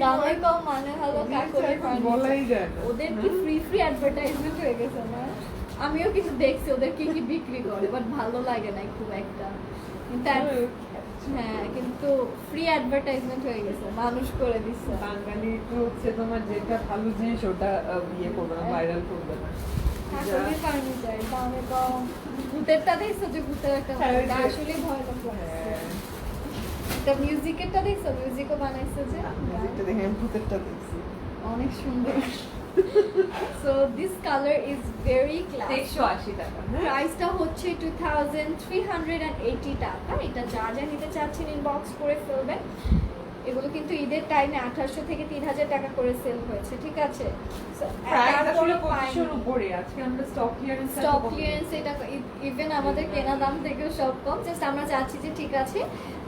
দামে কম মানে ভালো, ওদের কি ফ্রি অ্যাডভার্টাইজমেন্ট হয়ে গেছে না? আমিও কিছু দেখছি ওদের কি কি বিক্রি করে, বাট ভালো লাগে না খুব একটা। হ্যাঁ, কিন্তু ফ্রি অ্যাডভার্টাইজমেন্ট হয়ে গেছে, মানুষ করে দিচ্ছে। বাঙালি তো হচ্ছে তোমার যেটা ভালো জিনিস ওটা ইয়ে করবে না, ভাইরাল করবে না। আসলে ফার্নিচার দামে কম। ভূতেরটা দেখছো যে ভূতের একটা হ্যাঁ, ওই যে- আসলে ভয় লাগছে। হ্যাঁ। এটা মিউজিকেরটা দেখছো, মিউজিকও বানাইছে যে মিউজিকটা দেখে আমি ভূতেরটা দেখছি। অনেক সুন্দর। So this colour is very class. 180 টাকা। হ্যাঁ। প্রাইসটা হচ্ছে 2380 টাকা। এটা যা যা নিতে চাচ্ছেন ইনবক্স করে ফেলবেন। এগুলো কিন্তু ঈদের টাইমে 2800 থেকে 3000 টাকা করে সেল হয়েছে, ঠিক আছে? So, প্রাইস আসলে তারপরেও 2500 এর উপরে। আজকে আমরা স্টক ক্লিয়ারেন্স স্টক ক্লিয়ারেন্স, এটা ইভেন আমাদের কেনা দাম থেকেও সব কম। জাস্ট আমরা চাচ্ছি যে ঠিক আছে,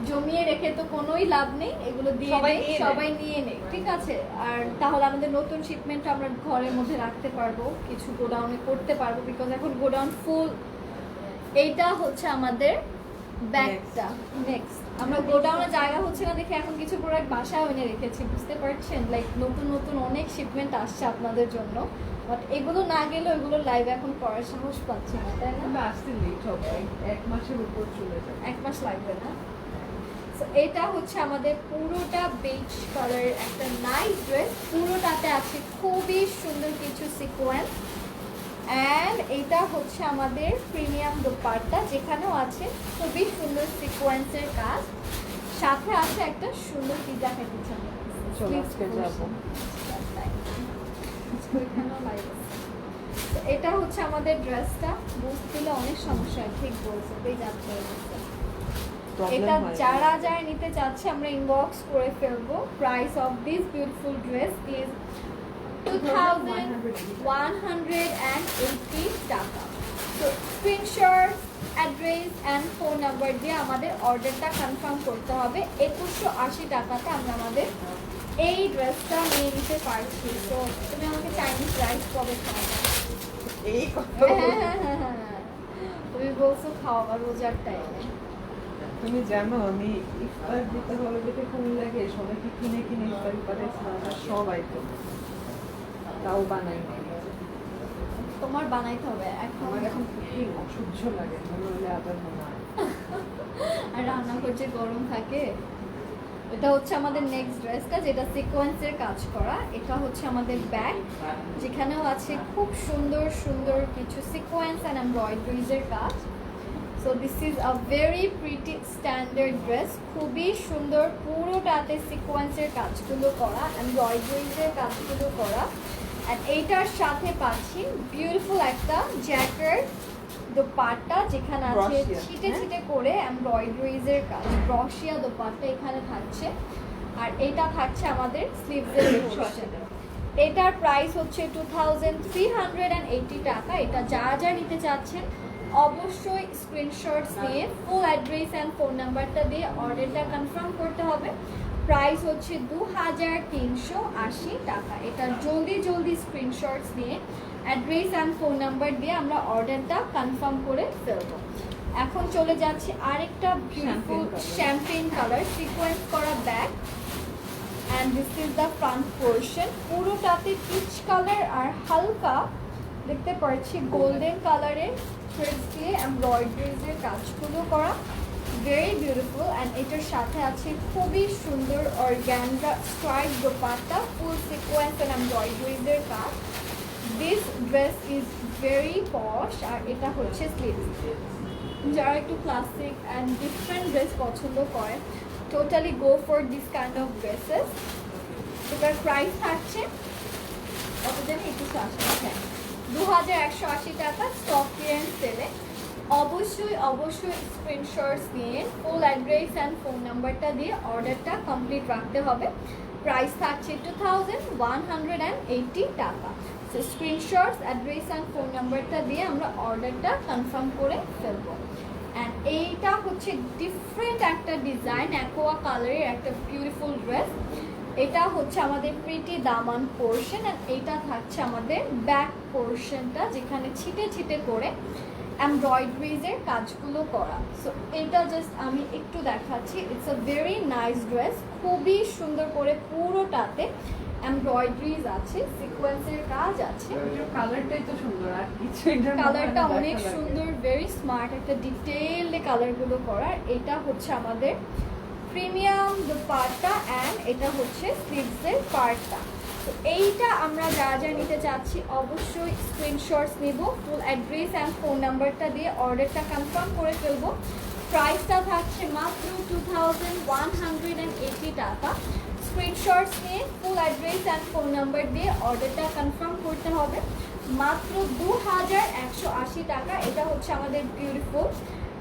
জমিয়ে রেখে তো কোনোই লাভ নেই, এগুলো দিয়ে সবাই নিয়ে নেই, ঠিক আছে? আর তাহলে আমাদের নতুন শিপমেন্ট আমরা ঘরের মধ্যে রাখতে পারবো, কিছু গোডাউনে করতে পারবো, বিকজ এখন গোডাউন ফুল। এইটা হচ্ছে আমাদের ব্যাগটা। নেক্সট আমরা গোডাউনে জায়গা হচ্ছে না দেখে এখন কিছু প্রোডাক্ট বাসায় এনে রেখেছি, বুঝতে পারছেন? লাইক নতুন নতুন অনেক শিপমেন্ট আসছে আপনাদের জন্য, বাট এগুলো না গেলেও এগুলো লাইভ এখন করার সাহস পাচ্ছি না, তাই না? আমরা আসতে লেট হবে, 1 মাসের উপর চলে যাবে। 1 মাস লাগবে না। সো এটা হচ্ছে আমাদের পুরোটা বেজ কালারের একটা নাইস ড্রেস। পুরোটাতে আছে খুবই সুন্দর কিছু সিকোয়েন্স, অ্যান্ড এটা হচ্ছে আমাদের প্রিমিয়াম দোপাট্টা, যেখানেও আছে খুবই সুন্দর সিকোয়েন্সের কাজ, সাথে আছে একটা সুন্দর কি দেখাতে চাই। চলো আজকে যাবো। এটা হচ্ছে আমাদের ড্রেসটা। বুঝতে অনেক সমস্যা হয়, ঠিক বলছো, এই যাচ্ছে এটা যারা যারা নিতে চাচ্ছে আমরা ইনবক্স করে ফেলবো। Price of this beautiful dress is 2180 টাকা। তো screenshot, address and phone number দিয়ে আমাদের অর্ডারটা কনফার্ম করতে হবে। 2180 টাকাতে আমরা আমাদের এই ড্রেসটা নিয়ে নিতে পারছি। তো তুমি আমাকে চাইনিজ রাইস কবে খাওয়াবে? এই কথা তুমি বলছো খাওয়াবা রোজার টাইমে। তুমি জানো আমি ইফতার দিতে হলে যেটা কোন লাগে সবাইকে কিনে কিনে ইফতার করে সব আইটেম তাও বানাই নাই। তোমার বানাইতে হবে এখন। আমার এখন কুকিং অসহ্য লাগে, মনে হলে আবার মনে হয়। আর রান্না করছে গরম থাকে। এটা হচ্ছে আমাদের নেক্সট ড্রেসটা, যেটা সিকোয়েন্সের কাজ করা। এটা হচ্ছে আমাদের ব্যাগ, যেখানেও আছে খুব সুন্দর সুন্দর কিছু সিকোয়েন্স অ্যান্ড এমব্রয়ডারিজের কাজ। So this is a very pretty standard dress, খুবই সুন্দর। পুরোটাতে সিকোয়েন্সের কাজগুলো করা, এমব্রয়ডারিজের কাজগুলো করা। আর এইটার সাথে পাচ্ছি বিউটিফুল একটা জ্যাকেট দোপাট্টা, যেখানে আছে ছিটে ছিটে করে এমব্রয়ডারিজের কাজ। ব্রশিয়া দোপাট্টা এখানে থাকছে, আর এটা থাকছে আমাদের স্লিভসের পোরশন। এটার প্রাইস হচ্ছে 2380 টাকা। এটা যা যা নিতে চাচ্ছেন অবশ্যই স্ক্রিনশটস নিয়ে ফুল অ্যাড্রেস অ্যান্ড ফোন নাম্বারটা দিয়ে অর্ডারটা কনফার্ম করতে হবে। প্রাইস হচ্ছে 2380 টাকা। এটা জলদি জলদি স্ক্রিনশটস নিয়ে অ্যাড্রেস অ্যান্ড ফোন নাম্বার দিয়ে আমরা অর্ডারটা কনফার্ম করে ফেলবো। এখন চলে যাচ্ছি আরেকটা বিউটিফুল শ্যাম্পেন কালার সিকোয়েন্স করা bag, and this is the front portion. পুরোটাতে পিচ কালার আর হালকা দেখতে পাচ্ছি গোল্ডেন কালারের থ্রেডস দিয়ে এমব্রয়ডারিজের কাজগুলো করা, ভেরি বিউটিফুল। অ্যান্ড এটার সাথে আছে খুবই সুন্দর organza stripe dupatta, full sequence and এমব্রয়ডারিজের কাজ। This dress is very posh, আর এটা হচ্ছে স্লিভস। যারা একটু ক্লাসিক অ্যান্ড ডিফারেন্ট ড্রেস পছন্দ করে, totally go for this kind of dresses. এটার প্রাইস থাকছে কত জানি 2180 টাকা স্টক ক্লিয়ারেন্স সেলে। অবশ্যই অবশ্যই স্ক্রিনশটস নিয়ে ফুল অ্যাড্রেস অ্যান্ড ফোন নাম্বারটা দিয়ে অর্ডারটা কমপ্লিট রাখতে হবে। প্রাইস থাকছে 2180 টাকা। So screenshots, address and phone নাম্বারটা দিয়ে আমরা অর্ডারটা কনফার্ম করে ফেলবো। অ্যান্ড এইটা হচ্ছে ডিফারেন্ট একটা ডিজাইন, অ্যাকোয়া কালারের একটা বিউটিফুল ড্রেস। এটা হচ্ছে আমাদের প্রিটি দামান পোর্শন, অ্যান্ড এইটা থাকছে আমাদের ব্যাক পোর্শনটা, যেখানে ছিটে ছিটে করে এমব্রয়ডারিজের কাজগুলো করা। সো এটা জাস্ট আমি একটু দেখাচ্ছি। It's a very nice dress, খুবই সুন্দর করে পুরোটাতে এমব্রয়ডারিজ আছে, সিকোয়েন্সের কাজ আছে। কালারটাই তো সুন্দর, আর কিছু কালারটা অনেক সুন্দর, ভেরি স্মার্ট একটা ডিটেইলডে কালারগুলো করা। এটা হচ্ছে আমাদের প্রিমিয়াম দোপাট্টা, অ্যান্ড এটা হচ্ছে স্লিভসের পার্টটা। তো এইটা আমরা যা যা নিতে চাচ্ছি অবশ্যই স্ক্রিনশটস নেব, ফুল অ্যাড্রেস অ্যান্ড ফোন নাম্বারটা দিয়ে অর্ডারটা কনফার্ম করে ফেলবো। প্রাইসটা থাকছে মাত্র 2180 টাকা। স্ক্রিনশটস নিয়ে ফুল অ্যাড্রেস অ্যান্ড ফোন নাম্বার দিয়ে অর্ডারটা কনফার্ম করতে হবে। মাত্র 2180 টাকা। এটা হচ্ছে আমাদের বিউটিফুল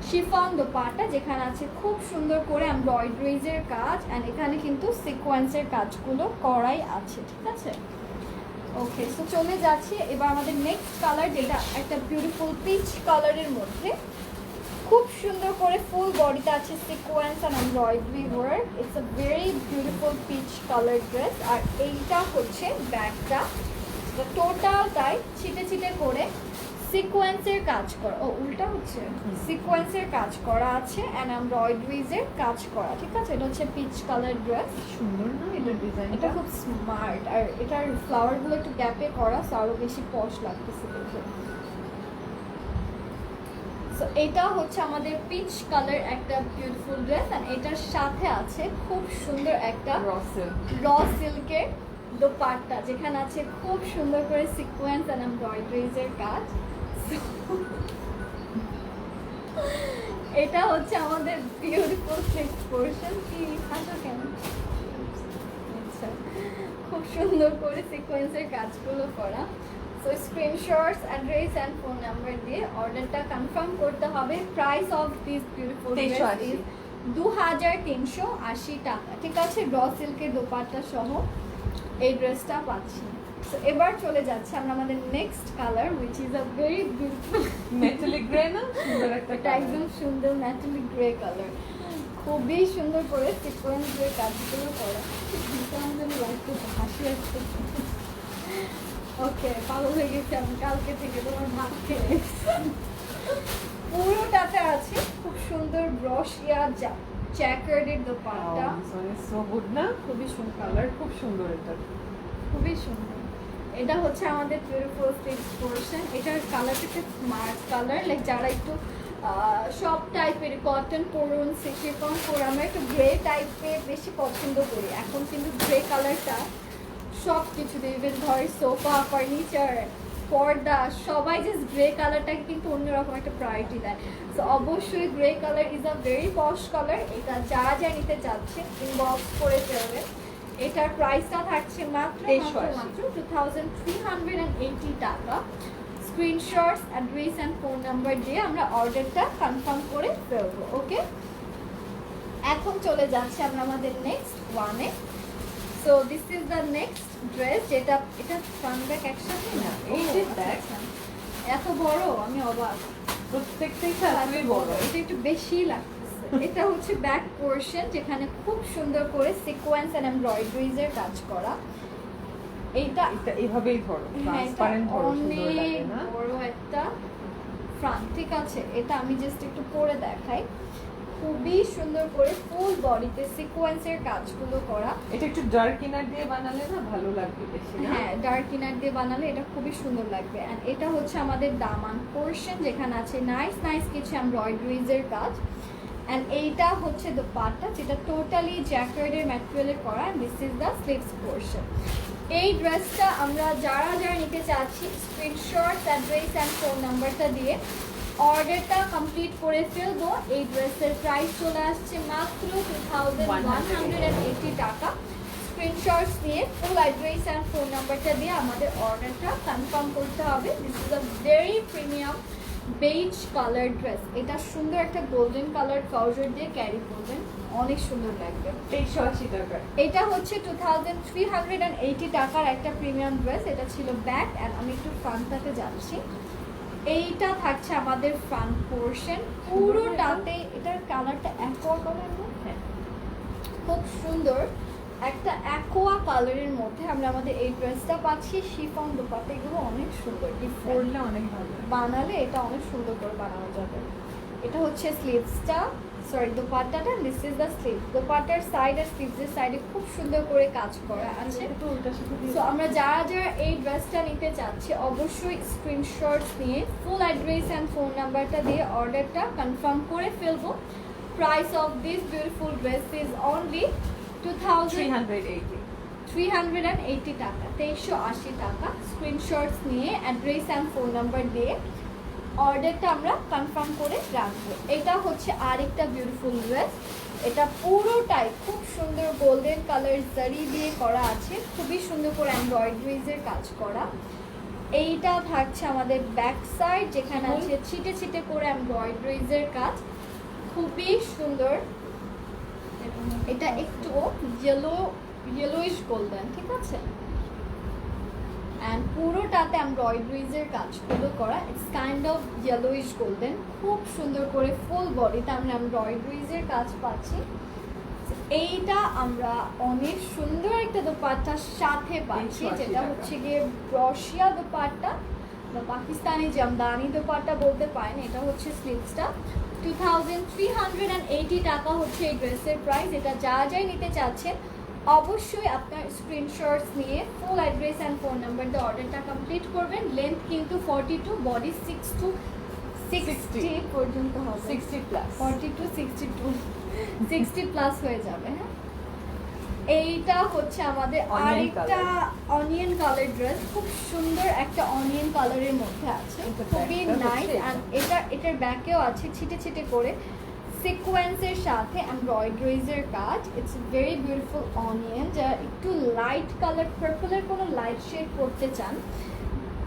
শিফন দোপাট্টা, যেখানে আছে খুব সুন্দর করে এমব্রয়ডারিজের কাজ অ্যান্ড এখানে কিন্তু সিকোয়েন্সের কাজগুলো করাই আছে, ঠিক আছে। ওকে, সো চলে যাচ্ছি এবার আমাদের নেক্সট কালার, যেটা একটা বিউটিফুল পিচ কালারের মধ্যে খুব সুন্দর করে ফুল বডিতে আছে sequence and embroidery work. It's a very beautiful peach colour dress. আর এইটা হচ্ছে ব্যাগটা, টোটালটাই ছিটে ছিটে করে সিকোয়েন্সের কাজ করা, ও উল্টা হচ্ছে, সিকোয়েন্সের কাজ করা আছে অ্যান্ড এমব্রয়ডারিজের কাজ করা, ঠিক আছে। এটা হচ্ছে পিচ কালার ড্রেস, সুন্দর না এটা ডিজাইন? এটা খুব স্মার্ট। আর এটার ফ্লাওয়ারগুলো একটু গ্যাপে করা, সো আরও বেশি পশ লাগতেছে দেখে। সো এটা হচ্ছে আমাদের পিচ কালার একটা বিউটিফুল ড্রেস অ্যান্ড এটার সাথে আছে খুব সুন্দর একটা র সিল্কের দোপাট্টা, যেখানে আছে খুব সুন্দর করে সিকোয়েন্স অ্যান্ড এমব্রয়ডারিজের কাজ। এটা হচ্ছে আমাদের বিউটিফুল নেক্সট পোরশন। কি আসো কেন? আচ্ছা, খুব সুন্দর করে সিকোয়েন্সের কাজগুলো করা। So screenshots, address and phone number দিয়ে অর্ডারটা কনফার্ম করতে হবে। Price of this beautiful dress is 2380 টাকা, ঠিক আছে। র সিল্কের দোপাট্টা সহ এই ড্রেসটা পাচ্ছি। তো এবার চলে যাচ্ছে আমরা আমাদের next colour, which is a very beautiful metallic grey না? সুন্দর একটা এটা একদম সুন্দর মেটালিক গ্রে কালার, খুবই সুন্দর করে সিকোয়েন্স দিয়ে কাজগুলো করা। হাসি আসছে। ওকে, পাগল হয়ে গেছি আমি কালকে থেকে তোমার ভাত খেয়ে। পুরোটাতে আছে খুব সুন্দর ব্রশিয়া জ্যাকার্ডের দোপাট্টা, সো গুড না? খুবই সুন্দর কালার খুব সুন্দর এটা। খুবই সুন্দর। এটা হচ্ছে আমাদের বিউটিফুল সিক্স পোরশন। এটার কালারটা একটা স্মার্ট কালার, লাইক যারা একটু সব টাইপের কটন পরুন, শিফন পরুন, আমরা একটু গ্রে টাইপের বেশি পছন্দ করি। এখন কিন্তু গ্রে কালারটা সব কিছুতে, ইভেন ঘর সোফা, ফার্নিচার, পর্দা, সবাই জাস্ট গ্রে কালারটাকে কিন্তু অন্যরকম একটা প্রায়োরিটি দেয়। সো অবশ্যই grey colour is a very posh colour. এটা যা যা নিতে চাচ্ছে ইনবক্স করে ফেলবে। এটার প্রাইসটা থাকছে মাত্র 2380 টাকা। Screenshots, address and phone number দিয়ে আমরা অর্ডারটা কনফার্ম করে ফেলবো। ওকে, এখন চলে যাচ্ছে আমরা আমাদের নেক্সট ওয়ানে। So this is the next dress, যেটা এটা ফ্রন্ট ব্যাক একসাথে না, এই যে ব্যাগ এত বড়, আমি অবাক। প্রত্যেকটাই সাথে বড়। এটা একটু বেশি লাগতেছে। এটা হচ্ছে ব্যাক পোরশন, যেখানে খুব সুন্দর করে সিকোয়েন্স এন্ড এমব্রয়ডারিজের কাজ করা। এইটা এটা এভাবেই ধরো, ট্রান্সপারেন্ট ধরো, সুন্দর লাগে অনেক না? বড় একটা ফ্রন্ট, ঠিক আছে। এটা আমি জাস্ট একটু পরে দেখাই। খুবই সুন্দর করে ফুল বডিতে সিকোয়েন্সের কাজগুলো করা। এটা একটু ডার্ক ইনার দিয়ে বানালে না ভালো লাগবে বেশি না? হ্যাঁ, ডার্ক ইনার দিয়ে বানালে এটা খুবই সুন্দর লাগবে। এন্ড এটা হচ্ছে আমাদের দামান পোরশন, যেখানে আছে নাইস নাইস কিছু এমব্রয়ডারিজের কাজ। এন্ড এইটা হচ্ছে দোপাট্টা, যেটা টোটালি জ্যাকার্ডের ম্যাটেরিয়ালের করা। And this is the sleeves portion. এই ড্রেসটা আমরা যারা যারা নিতে চাচ্ছি স্ক্রিনশট, অ্যাড্রেস অ্যান্ড ফোন নাম্বারটা দিয়ে অর্ডারটা কমপ্লিট করে ফেলবো। এই ড্রেসের প্রাইস চলে আসছে মাত্র 2180 টাকা। স্ক্রিনশটস দিয়ে ফুল অ্যাড্রেস অ্যান্ড ফোন নাম্বারটা দিয়ে আমাদের অর্ডারটা কনফার্ম করতে হবে। This is a very premium beige colour dress. এটা সুন্দর একটা গোল্ডেন কালার ট্রাউজার দিয়ে ক্যারি করবেন, অনেক সুন্দর লাগবে। 2380 টাকা। এটা হচ্ছে 2380 টাকার একটা প্রিমিয়াম ড্রেস। এটা ছিল ব্যাক। অ্যান্ড আমি একটু ফ্রন্টটাতে যাচ্ছি। এইটা থাকছে আমাদের ফ্রন্ট পোরশন পুরোটাতে। এটার কালারটা অ্যাকোয়া কালার না? হ্যাঁ, খুব সুন্দর একটা অ্যাকোয়া কালারের মধ্যে আমরা আমাদের এই ড্রেসটা পাচ্ছি। শিফন দোপাট্টা, এগুলো অনেক সুন্দর, পরলে অনেক ভালো। বানালে এটা অনেক সুন্দর করে বানানো যাবে। এটা হচ্ছে স্লিভসটা, সরি দোপাট্টাটা। This is the sleeve. দোপাট্টার সাইড আর স্লিভসের সাইডে খুব সুন্দর করে কাজ করা আছে। একটু উল্টার সাথে সো আমরা যারা যারা এই ড্রেসটা নিতে চাচ্ছি অবশ্যই স্ক্রিনশটস নিয়ে ফুল অ্যাড্রেস অ্যান্ড ফোন নাম্বারটা দিয়ে অর্ডারটা কনফার্ম করে ফেলবো। Price of this beautiful dress is only 380 2380 টাকা, 2380 টাকা। স্ক্রিনশটস নিয়ে অ্যাড্রেস অ্যান্ড ফোন নাম্বার দিয়ে অর্ডারটা আমরা কনফার্ম করে রাখবো। এটা হচ্ছে আরেকটা বিউটিফুল ড্রেস। এটা পুরোটাই খুব সুন্দর গোল্ডেন কালার জারি দিয়ে করা আছে, খুবই সুন্দর করে এমব্রয়ডারিজের কাজ করা। এইটা থাকছে আমাদের ব্যাক সাইড, যেখানে আছে ছিটে ছিটে করে এমব্রয়ডারিজের কাজ, খুবই সুন্দর। এটা একটু ইয়েলোইশ গোল্ডেন, ঠিক আছে, অ্যান্ড পুরোটাতে এমব্রয়ডারিজের কাজগুলো করা। It's kind of yellowish golden, খুব সুন্দর করে ফুল বডিতে আমরা এমব্রয়ডারিজের কাজ পাচ্ছি। এইটা আমরা অনেক সুন্দর একটা দোপাট্টার সাথে পাচ্ছি, যেটা হচ্ছে গিয়ে ব্রশিয়া দোপাট্টা বা পাকিস্তানি জামদানি দোপাট্টা বলতে পারেন। এটা হচ্ছে স্লিভসটা। 2380 টাকা হচ্ছে এই ড্রেসের প্রাইস। এটা যা যাই নিতে চাচ্ছেন অবশ্যই আপনার স্ক্রিনশটস নিয়ে ফুল অ্যাড্রেস অ্যান্ড ফোন নাম্বার দিয়ে অর্ডারটা কমপ্লিট করবেন। লেন্থ কিন্তু 42, বডি 6 to 60 পর্যন্ত হবে, 60 প্লাস, 40 to 62, 60 প্লাস হয়ে যাবে। হ্যাঁ, এইটা হচ্ছে আমাদের আরেকটা অনিয়ন কালার ড্রেস, খুব সুন্দর একটা অনিয়ন কালারের মধ্যে আছে, খুবই নাইস। অ্যান্ড এটার ব্যাকেও আছে ছিটে ছিটে করে সিকোয়েন্সের সাথে এমব্রয়ডারিজের কাজ। It's very beautiful onion. যারা একটু লাইট কালার, পার্পলের কোনো লাইট শেড করতে চান,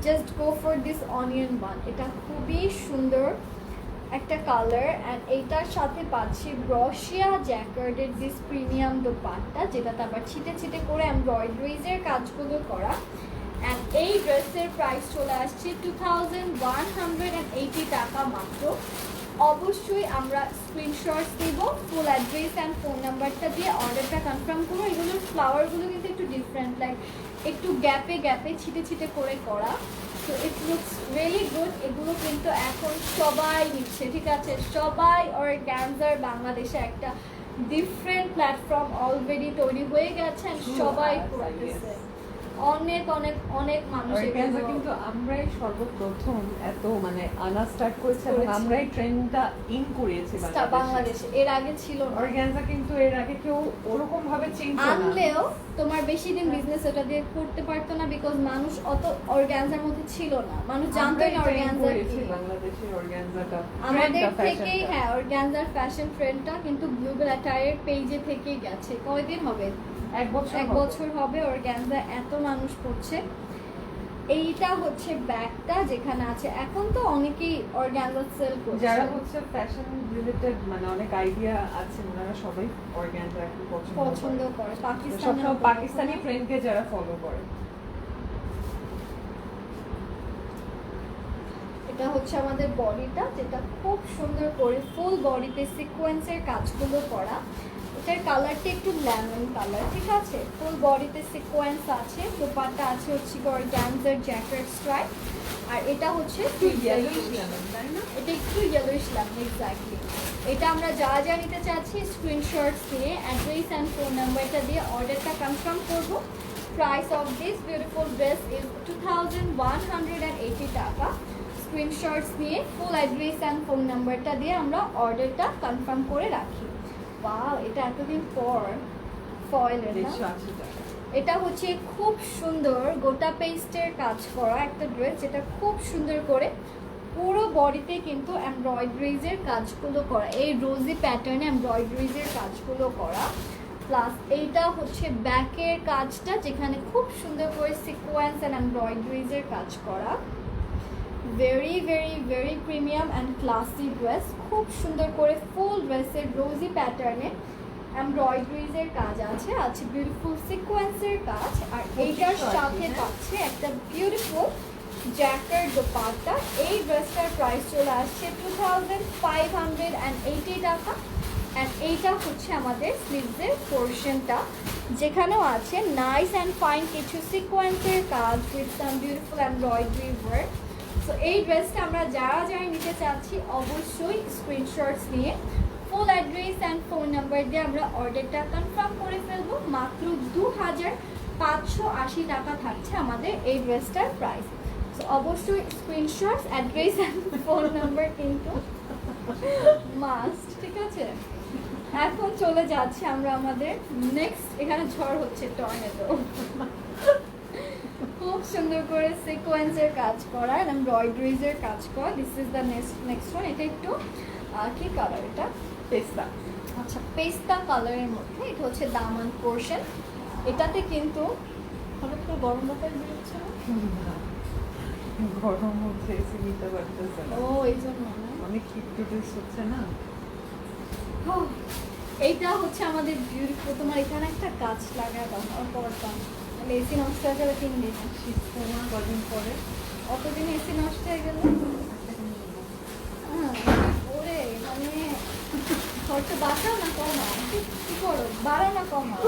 just go for this onion one. এটা খুবই সুন্দর একটা কালার। অ্যান্ড এইটার সাথে পাচ্ছি ব্রশিয়া জ্যাকার্ডের দিস প্রিমিয়াম দোপাট্টা, যেটাতে আবার ছিটে ছিটে করে এমব্রয়ডারিজের কাজগুলো করা। অ্যান্ড এই ড্রেসের প্রাইস চলে আসছে 2180 টাকা মাত্র। অবশ্যই আমরা স্ক্রিনশটস দেব, ফুল অ্যাড্রেস অ্যান্ড ফোন নাম্বারটা দিয়ে অর্ডারটা কনফার্ম করবো। এগুলোর ফ্লাওয়ারগুলো কিন্তু একটু ডিফারেন্ট, লাইক একটু গ্যাপে গ্যাপে ছিটে ছিটে করে করা। তো ইট লুকস রিয়েলি গুড। এগুলো কিন্তু এখন সবাই নিচ্ছে, ঠিক আছে, সবাই। অর্গানজার বাংলাদেশে একটা ডিফারেন্ট প্ল্যাটফর্ম অলরেডি তৈরি হয়ে গেছে, সবাই করতেছে। অনেক অনেক অনেক মানুষ অর্গানজা কিন্তু আমরাই সর্বপ্রথম এত মানে আনা স্টার্ট করেছি এবং আমরাই ট্রেন্ডটা ইন করিয়েছি বাংলাদেশে। এর আগে ছিল না অর্গানজা, কিন্তু এর আগে কেউ ওরকম ভাবে চিনতো না। আনলেও তোমার বেশি দিন বিজনেস ওটা দিয়ে করতে পারতো না, বিকজ মানুষ অত অর্গানজার মধ্যে ছিল না, মানুষ জানতো না অর্গানজা কি। বাংলাদেশের অর্গানজাটা আমাদের থেকেই, হ্যাঁ, অর্গানজার ফ্যাশন ট্রেন্ডটা কিন্তু গ্লোবাল অ্যাটায়ার পেজে থেকেই গেছে। কয়দিন হবে? এক বছর হবে অর্গানজা এত মানুষ পড়ছে। এইটা হচ্ছে ব্যাগটা, যেখানে আছে এখন তো অনেকেই অর্গানজা সেল করছে, যারা হচ্ছে ফ্যাশন রিলেটেড মানে অনেক আইডিয়া আছে, ওনারা সবাই অর্গানজা এখন পছন্দ করে। পাকিস্তানি ট্রেন্ডকে যারা ফলো করে। এটা হচ্ছে আমাদের বডিটা, যেটা খুব সুন্দর করে ফুল বডিতে সিকোয়েন্সের কাজগুলো করা। এটার কালারটা একটু লেমন কালার, ঠিক আছে, ফুল বডিতে সিকোয়েন্স আছে। দোপাট্টা আছে হচ্ছে অর্গানজার জ্যাকেট স্ট্রাইপ। আর এটা হচ্ছে এটা একটু ইয়েলোইশ লেমন, এক্স্যাক্টলি। এটা আমরা যা যা নিতে চাচ্ছি স্ক্রিনশটস দিয়ে অ্যাড্রেস অ্যান্ড ফোন নাম্বারটা দিয়ে অর্ডারটা কনফার্ম করব। Price of this beautiful dress is 2180 টাকা। স্ক্রিনশটস নিয়ে ফুল অ্যাড্রেস অ্যান্ড ফোন নাম্বারটা দিয়ে আমরা অর্ডারটা কনফার্ম করে রাখি। ওয়াও, এটা এতদিন পর ফয়েলের না? এটা হচ্ছে খুব সুন্দর গোটা পেস্টের কাজ করা একটা ড্রেস, যেটা খুব সুন্দর করে পুরো বডিতে কিন্তু এমব্রয়ডারিজের কাজগুলো করা, এই রোজি প্যাটার্নে এমব্রয়ডারিজের কাজগুলো করা। প্লাস এইটা হচ্ছে ব্যাকের কাজটা, যেখানে খুব সুন্দর করে সিকোয়েন্স অ্যান্ড এমব্রয়ডারিজের কাজ করা। Very very very premium and classy dress. খুব সুন্দর করে ফুল ড্রেসের রোজি প্যাটার্নে এমব্রয়ডারিজের কাজ আছে, আছে বিউটিফুল সিকোয়েন্সের কাজ। আর এইটার সাথে পাচ্ছে একটা বিউটিফুল জ্যাকেট দোপাট্টা। এই ড্রেসটার প্রাইস চলে আসছে 2580 টাকা। অ্যান্ড এইটা হচ্ছে আমাদের স্লিভসের পোর্শনটা, যেখানেও আছে নাইস অ্যান্ড ফাইন কিছু সিকোয়েন্সের কাজ with some beautiful embroidery work. So এই ড্রেসটা আমরা যারা যারা নিতে চাচ্ছি অবশ্যই স্ক্রিনশটস নিয়ে ফুল অ্যাড্রেস অ্যান্ড ফোন নাম্বার দিয়ে আমরা অর্ডারটা কনফার্ম করে ফেলবো। মাত্র 2580 টাকা থাকছে আমাদের এই ড্রেসটার প্রাইস। সো অবশ্যই screenshots, address and phone number কিন্তু মাস্ট, ঠিক আছে। এখন চলে যাচ্ছি আমরা আমাদের নেক্সট, এখানে ঝড় হচ্ছে, টর্নেডো। খুব সুন্দর করে সিকোয়েন্সের কাজ করা, এমব্রয়ডারিজ এর কাজ করা। This is the next one. এটা একটু কি কালার এটা? পেস্তা। আচ্ছা, পেস্তা কালারের মধ্যে। এটা হচ্ছে দামান পোর্শন। এটাতে কিন্তু হঠাৎ করে গরম বাতাস বেরোচ্ছে না? গরম হচ্ছে, এসে নিতে পারতেছে না। ও এই জন্য না? অনেক হিট প্রোডিউস হচ্ছে না। এইটা হচ্ছে আমাদের বিউটিফুল। তোমার এখানে একটা গাছ লাগায় দাও আর করতাম, তাহলে এসি নষ্ট হয়ে যাবে 3 দিনে। শীত কমা কদিন পরে। অতদিন এসি নষ্ট হয়ে গেল। ওরে মানে খরচ বাঁচাও না কমাও? কি করো, বাড়াও না কমাও?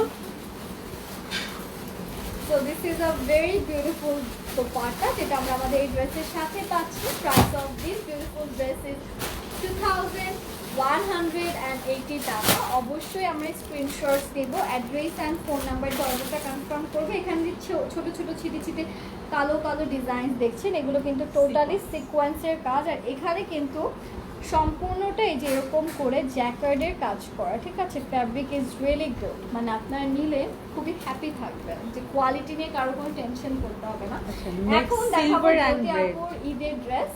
So this is a very beautiful dupatta যেটা আমরা আমাদের এই ড্রেসের সাথে পাচ্ছি। Price of this beautiful dress is 2180 টাকা। অবশ্যই আমরা স্ক্রিনশটস দেব, অ্যাড্রেস অ্যান্ড ফোন নাম্বার অর্ডারটা কনফার্ম করবো। এখানে যে ছোট ছোট ছিটে ছিটে কালো কালো ডিজাইন দেখছেন, এগুলো কিন্তু টোটালি সিকোয়েন্সের কাজ। আর এখানে কিন্তু সম্পূর্ণটাই যেরকম করে জ্যাকার্ডের কাজ করা, ঠিক আছে? ফ্যাব্রিক ইজ রিয়েলি গুড, মানে আপনারা নিলে খুবই হ্যাপি থাকবেন, যে কোয়ালিটি নিয়ে কারো কোনো টেনশন করতে হবে না। এখন দেখাবো জ্যোতি আপুর ঈদের ড্রেস,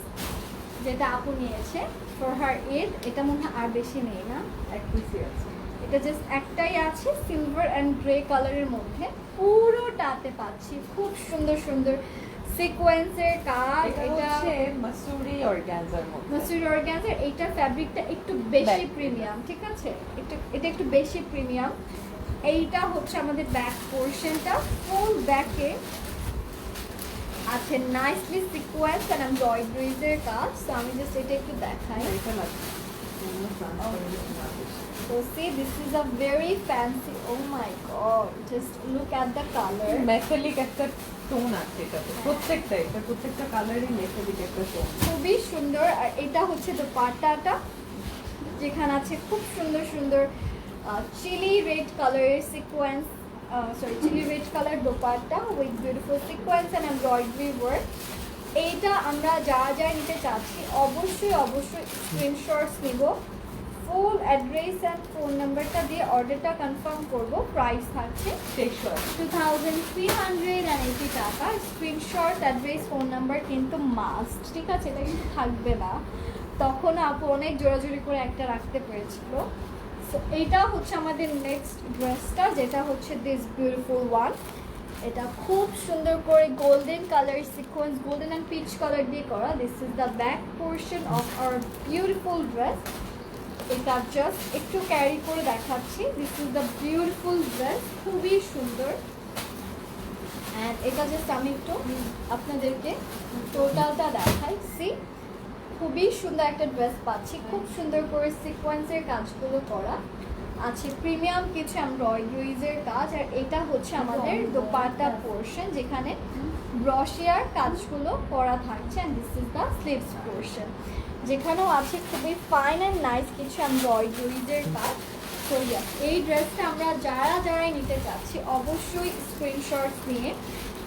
যেটা আপু নিয়েছে ফর হার ঈদ। এটা মনে হয় আর বেশি নেই না, এক পিসি আছে। এটা জাস্ট একটাই আছে, সিলভার অ্যান্ড গ্রে কালারের মধ্যে। পুরোটাতে পাচ্ছি খুব সুন্দর সুন্দর সিকোয়েন্সের কাজ। এটা হচ্ছে মাসুরি অর্গানজার মধ্যে। মাসুরি অর্গানজার। এইটার ফ্যাব্রিকটা একটু বেশি Back. প্রিমিয়াম, ঠিক আছে? এটা একটু বেশি প্রিমিয়াম। এইটা হচ্ছে আমাদের ব্যাক পোর্শনটা। ফুল ব্যাকে আছে নাইসলি সিকোয়েন্স অ্যান্ড এমব্রয়ডারিজের কাজ। তো আমি জাস্ট এটা একটু দেখাই। এটা লাগছে। So see, this is a very fancy, oh my god, just look at the color. Metallic একটা টোন আছে এটাতে। প্রত্যেকটা কালারই মেটালিক একটা টোন। খুবই সুন্দর। আর এটা হচ্ছে দোপাট্টাটা, যেখানে আছে খুব সুন্দর সুন্দর চিলি রেড কালারের sequence, chilli red colour dopatta with beautiful sequence and embroidery work. এইটা আমরা যা নিতে চাচ্ছি অবশ্যই স্ক্রিনশটস নিব, ফুল অ্যাড্রেস অ্যান্ড ফোন নাম্বারটা দিয়ে অর্ডারটা কনফার্ম করব। প্রাইস থাকছে 2380 টাকা। স্ক্রিনশট, অ্যাড্রেস, ফোন নাম্বার কিন্তু মাস্ট, ঠিক আছে? এটা কিন্তু থাকবে না, তখন আপু অনেক জোরাজুরি করে একটা রাখতে পেরেছিল। সো এইটা হচ্ছে আমাদের নেক্সট ড্রেসটা, যেটা হচ্ছে দিস বিউটিফুল ওয়ান। এটা খুব সুন্দর করে golden colour sequence, golden and peach colour দিয়ে করা। This is the back portion of hour beautiful dress. এটা জাস্ট একটু ক্যারি করে দেখাচ্ছি। This is the beautiful dress, খুবই সুন্দর। অ্যান্ড এটা জাস্ট আমি একটু আপনাদেরকে টোটালটা দেখাই। সি, খুবই সুন্দর একটা ড্রেস পাচ্ছি, খুব সুন্দর করে সিকোয়েন্সের কাজগুলো করা আছে, প্রিমিয়াম কিছু এমব্রয়ডারিজের কাজ। আর এটা হচ্ছে আমাদের দোপাট্টা পোর্শন, যেখানে ব্রশিয়ার কাজগুলো করা থাকছে। And this is the sleeves portion, যেখানেও আছে খুবই ফাইন অ্যান্ড নাইস কিছু এমব্রয়ডারিজের কাজ। তো এই ড্রেসটা আমরা যারাই নিতে চাচ্ছি অবশ্যই স্ক্রিনশটস নিয়ে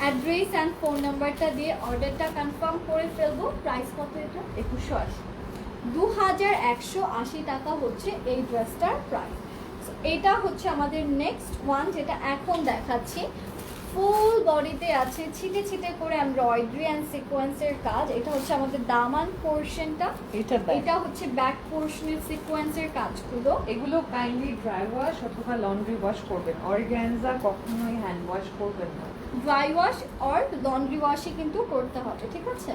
অ্যাড্রেস অ্যান্ড ফোন নাম্বারটা দিয়ে অর্ডারটা কনফার্ম করে ফেলবো। প্রাইস কত এটা? 2180 টাকা হচ্ছে এই ড্রেসটার প্রাইস। এটা হচ্ছে আমাদের নেক্সট ওয়ান, যেটা এখন দেখাচ্ছি। ফুল বডিতে আছে ছিটে ছিটে করে এমব্রয়ডারি অ্যান্ড সিকোয়েন্সের কাজ। এটা হচ্ছে আমাদের দামান পোর্শনটা, এটা হচ্ছে ব্যাক পোর্শনের সিকোয়েন্সের কাজগুলো। এগুলো কাইন্ডলি ড্রাই ওয়াশ অথবা লন্ড্রি ওয়াশ করবেন। অর্গানজা কখনোই হ্যান্ড ওয়াশ করবেন না। ড্রাই ওয়াশ অর লন্ড্রি ওয়াশই কিন্তু করতে হবে, ঠিক আছে?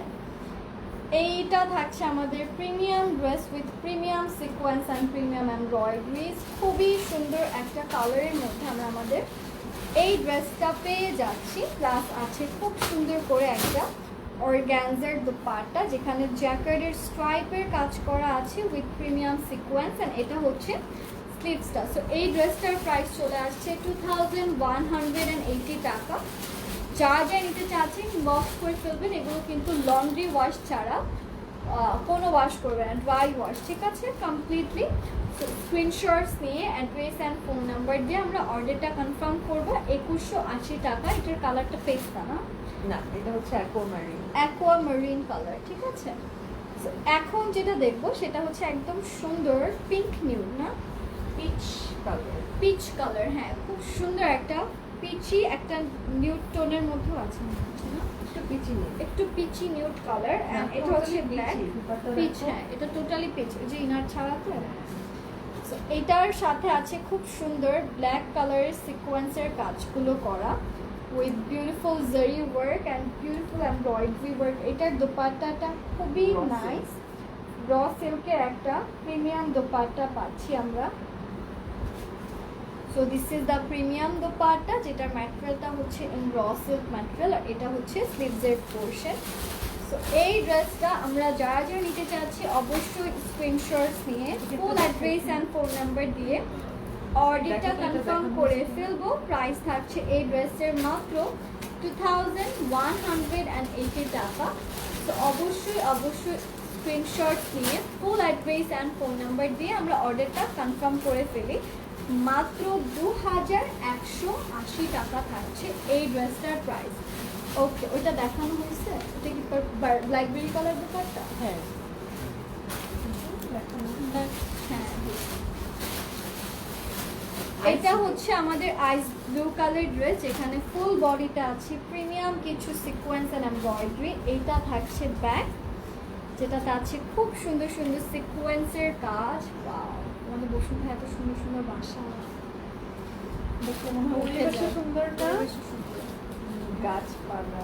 এইটা থাকছে আমাদের premium dress with premium sequence and premium embroideries. খুবই সুন্দর একটা কালারের মধ্যে আমরা আমাদের এই ড্রেসটা পেয়ে যাচ্ছি। প্লাস আছে খুব সুন্দর করে একটা অর্গানজার দোপাট্টা, যেখানে জ্যাকার্ডের স্ট্রাইপের কাজ করা আছে উইথ প্রিমিয়াম সিকোয়েন্স। অ্যান্ড এটা হচ্ছে স্লিভসটা। সো এই ড্রেসটার প্রাইস চলে আসছে 2180 টাকা। যা নিতে চাচ্ছেন বক্স করে ফেলবেন। এগুলো কিন্তু লন্ড্রি ওয়াশ ছাড়া কোনো ওয়াশ করবে না, ড্রাই ওয়াশ, ঠিক আছে? কমপ্লিটলি স্ক্রিনশটস নিয়ে অ্যাড্রেস অ্যান্ড ফোন নাম্বার দিয়ে আমরা অর্ডারটা কনফার্ম করবো। 2180 টাকা। এটার কালারটা পেস্তা না, না এটা হচ্ছে অ্যাকোয়া মেরিন কালার, ঠিক আছে? এখন যেটা দেখবো সেটা হচ্ছে একদম সুন্দর পিঙ্ক নিউড, না পিচ কালার। পিচ কালার, হ্যাঁ খুব সুন্দর একটা পিচি একটা নিউড টোনের মধ্যে আছে না, একটু পিচি নেই, একটু পিচি নিউড কালার এন্ড এটা হচ্ছে ব্ল্যাক পিচ, হ্যাঁ এটা টোটালি পিচ, এই যে ইনার ছাড়া তো। So, এটার সাথে আছে খুব সুন্দর ব্ল্যাক কালারের সিকোয়েন্সের কাজগুলো করা উইথ বিউটিফুল জারি work and beautiful embroidery work. এটার দোপাট্টাটা খুবই Raw silk। নাইস, র সিল্কের একটা প্রিমিয়াম দোপাট্টা পাচ্ছি আমরা। So this is the premium dupatta, যেটার ম্যাটেরিয়ালটা হচ্ছে ইন র সিল্ক ম্যাটেরিয়াল, আর এটা হচ্ছে স্লিভসের পোর্শন। সো এই ড্রেসটা আমরা যারা যারা নিতে চাচ্ছি অবশ্যই স্ক্রিনশটস নিয়ে ফুল অ্যাড্রেস অ্যান্ড ফোন নাম্বার দিয়ে অর্ডারটা কনফার্ম করে ফেলবো। প্রাইস থাকছে এই ড্রেসের মাত্র 2180 টাকা। তো অবশ্যই অবশ্যই স্ক্রিনশটস নিয়ে ফুল অ্যাড্রেস অ্যান্ড ফোন নাম্বার দিয়ে আমরা অর্ডারটা কনফার্ম করে ফেলি। মাত্র 2180 টাকা থাকছে এই ড্রেসটার প্রাইস। ওকে, ওইটা দেখানো হয়েছে, ওটা কি ব্ল্যাকবেরি কালার ব্যাপারটা? হ্যাঁ হ্যাঁ, এটা হচ্ছে আমাদের আইস ব্লু কালার ড্রেস, যেখানে ফুল বডিটা আছে প্রিমিয়াম কিছু সিকোয়েন্স এন্ড এমব্রয়ডারি। এইটা থাকছে ব্যাক, যেটাতে আছে খুব সুন্দর সুন্দর সিকোয়েন্সের কাজ। ওয়াও, আমাদের বসুন্ধরা এত সুন্দর সুন্দর বাসা দেখলে মনে হয় উঠে পরিবেশও যায়। সুন্দর না? পরিবেশও সুন্দর। গাছপালা,